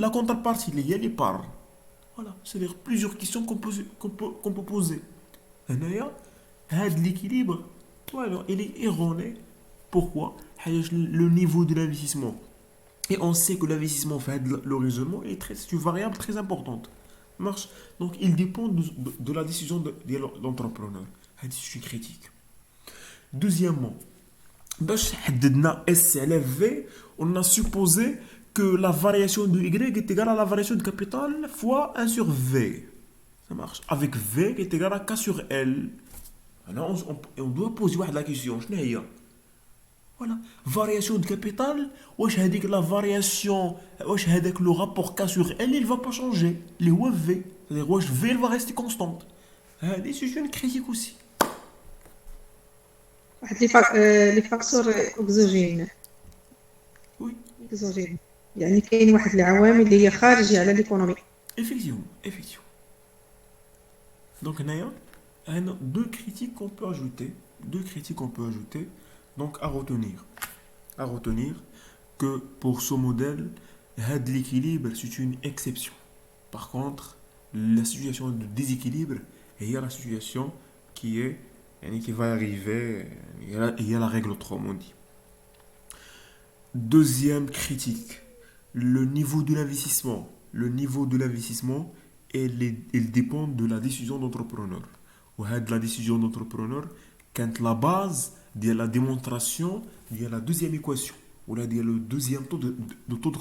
la contrepartie, les parts? Voilà, c'est-à-dire plusieurs questions qu'on peut poser. L'équilibre, voilà, il est erroné. Pourquoi? Le niveau de l'investissement. Et on sait que l'investissement fait le raisonnement c'est une variable très importante. Marche. Donc il dépend de la décision de l'entrepreneur. C'est une critique. Deuxièmement, باش حددنا S على V, on a supposé que la variation de Y est égale à la variation de capital fois 1 sur V. Ça marche. Avec V qui est égal à K sur L. Alors on doit poser la question. Voilà. Variation de capital, la variation, le rapport K sur L, il ne va pas changer. Les V. C'est-à-dire V, elle va rester constante. C'est une critique aussi. لي فاكتور اكزوجين. Oui. اكزوجين يعني كاين واحد العوامل اللي هي خارجيه على ليكونومي. Effectivement. Donc, il y a deux critiques qu'on peut ajouter. Donc, à retenir que pour ce modèle, l'équilibre, c'est une exception. Par contre, la situation de déséquilibre, il y a la situation qui va arriver, il y a la règle autrement dit. Deuxième critique, le niveau de l'investissement. Il dépend de la décision d'entrepreneur. Ou de la décision d'entrepreneur, quand la base de la démonstration, il y a la deuxième équation. Ou là, il y a le deuxième taux de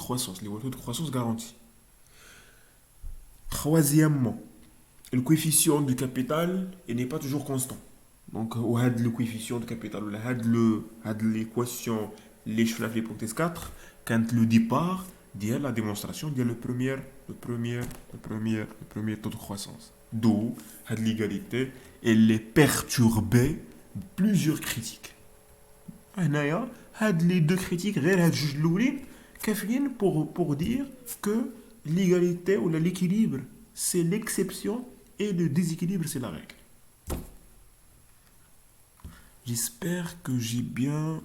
croissance, le taux de croissance garanti. Troisièmement, le coefficient du capital n'est pas toujours constant. Donc, le coefficient de capital, l'équation, les chiffres, l'hypothèse 4, quand le départ, il y a la démonstration, il y a le premier taux de croissance. D'où, l'égalité, elle est perturbée plusieurs critiques. Les deux critiques, pour dire que l'égalité ou l'équilibre, c'est l'exception et le déséquilibre, c'est la règle. J'espère que j'ai bien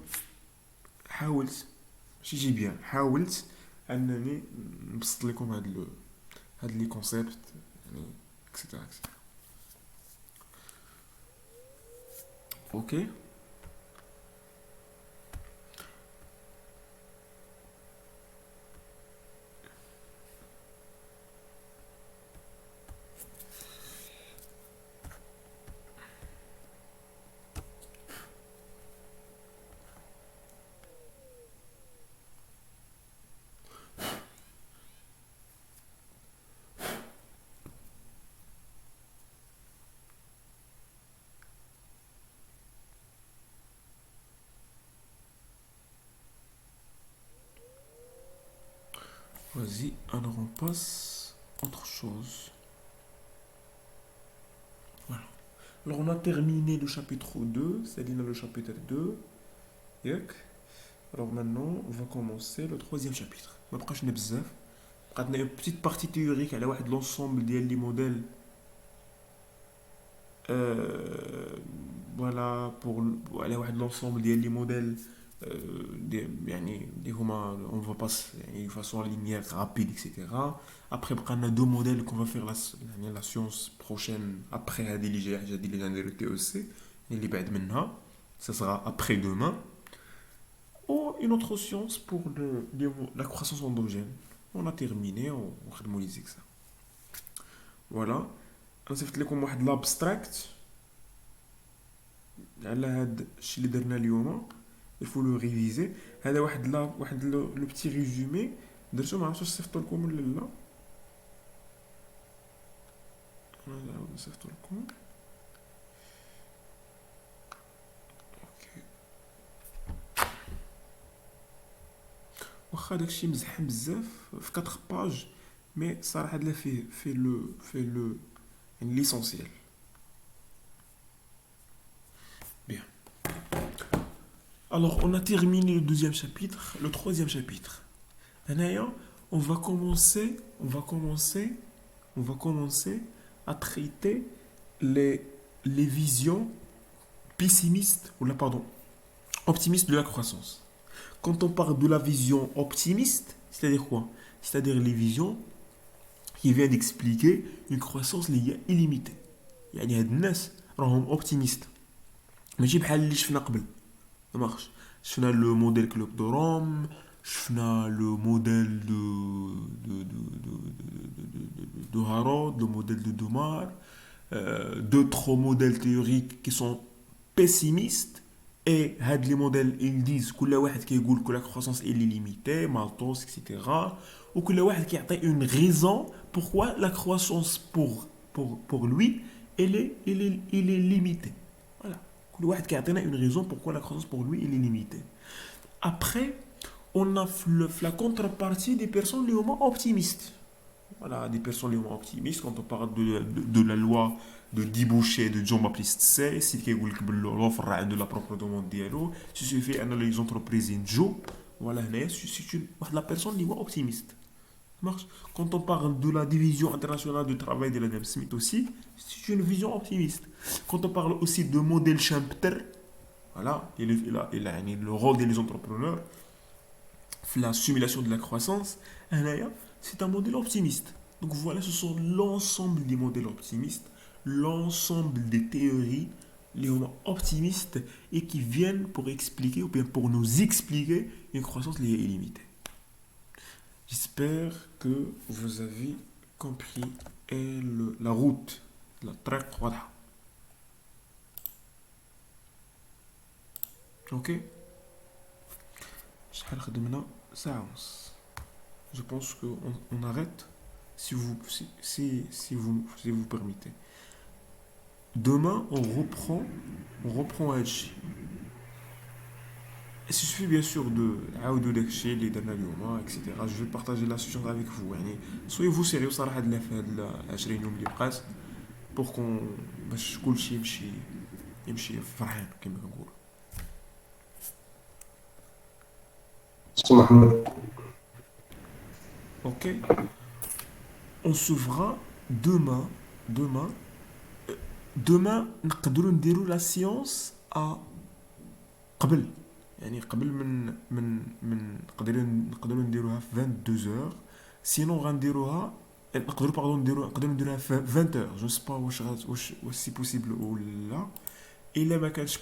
حاولت انني نبسط لكم هاد لي كونسيبت يعني اكسترا. اوكي. Vas-y, alors on passe à autre chose. Voilà. Alors on a terminé le chapitre 2, c'est-à-dire le chapitre 2. Alors maintenant, on va commencer le troisième chapitre. On va une petite partie théorique à l'ensemble des modèles. Voilà, pour l'ensemble des modèles. On va passer de façon linéaire, rapide, etc. Après, on a deux modèles qu'on va faire la science prochaine, après j'ai dit les TEC, et les ça sera après-demain. Ou une autre science pour la croissance endogène. On a terminé, on va harmoniser ça. Voilà. أنا صيفط لكم واحد l'abstract على هاد الشيء اللي درنا اليوم. Il faut le réviser. هذا واحد لو بتي ريزومي درتو، ما عرفتش واش صيفطو لكم ولا لا. نعاود نصيفطو لكم. اوكي، واخا داكشي مزحم بزاف في 4 باج، مي صراحه هاد لا فيه لو يعني l'essentiel. Bien. Alors, on a terminé le deuxième chapitre, le troisième chapitre. Maintenant, on va commencer à traiter les visions pessimistes, ou là, pardon, optimistes de la croissance. Quand on parle de la vision optimiste, c'est-à-dire quoi? C'est-à-dire les visions qui viennent d'expliquer une croissance liée illimitée. يعني هاد الناس راهم اوبتيميست، ماشي بحال اللي شفنا قبل. ماخش شفنا لو موديل كلوب دو روم، شفنا لو موديل de Harrod, le modèle de Domar, d'autres modèles théoriques qui sont pessimistes. Et les modèles, ils disent que la croissance est illimitée, Malthus, etc. Ou que qui a une raison pourquoi la croissance pour lui, elle est limitée. Voilà. Qui a une raison pourquoi la croissance pour lui, elle est limitée. Après, on a la contrepartie des personnes légalement optimistes. Voilà, des personnes légalement optimistes, quand on parle de la loi de déboucher de John Baptiste Say, c'est qu'il y a l'offre de la propre demande dialogue, il suffit d'analyser les entreprises in Joe, voilà, c'est la personne légalement optimiste. Quand on parle de la division internationale du travail de l'Adam Smith aussi, c'est une vision optimiste. Quand on parle aussi de modèle Schumpeter, voilà, il a le rôle des entrepreneurs, la simulation de la croissance, c'est un modèle optimiste. Donc voilà, ce sont l'ensemble des modèles optimistes, l'ensemble des théories optimistes et qui viennent pour expliquer ou bien pour nous expliquer une croissance liée illimitée. J'espère que vous avez compris la route, la track. Voilà. Ok. Je pense qu'on arrête si vous permettez. Demain, on reprend Edge. Il suffit bien sûr de les derniers mois, etc. Je vais partager la situation avec vous. Soyez-vous sérieux صراحة في هاد 20 يوم اللي بقات pour qu'on باش كلشي يمشي فرحان كما كنقولوا. Ok. On se verra demain. Demain, نقدروا نديروا la séance à قبل. يعني قبل من نقدروا نديروها في 22h. سينو غنديروها نقدروا نديروها في 20h. جو سي با واش سي بوسيبل ولا. الا ما كانش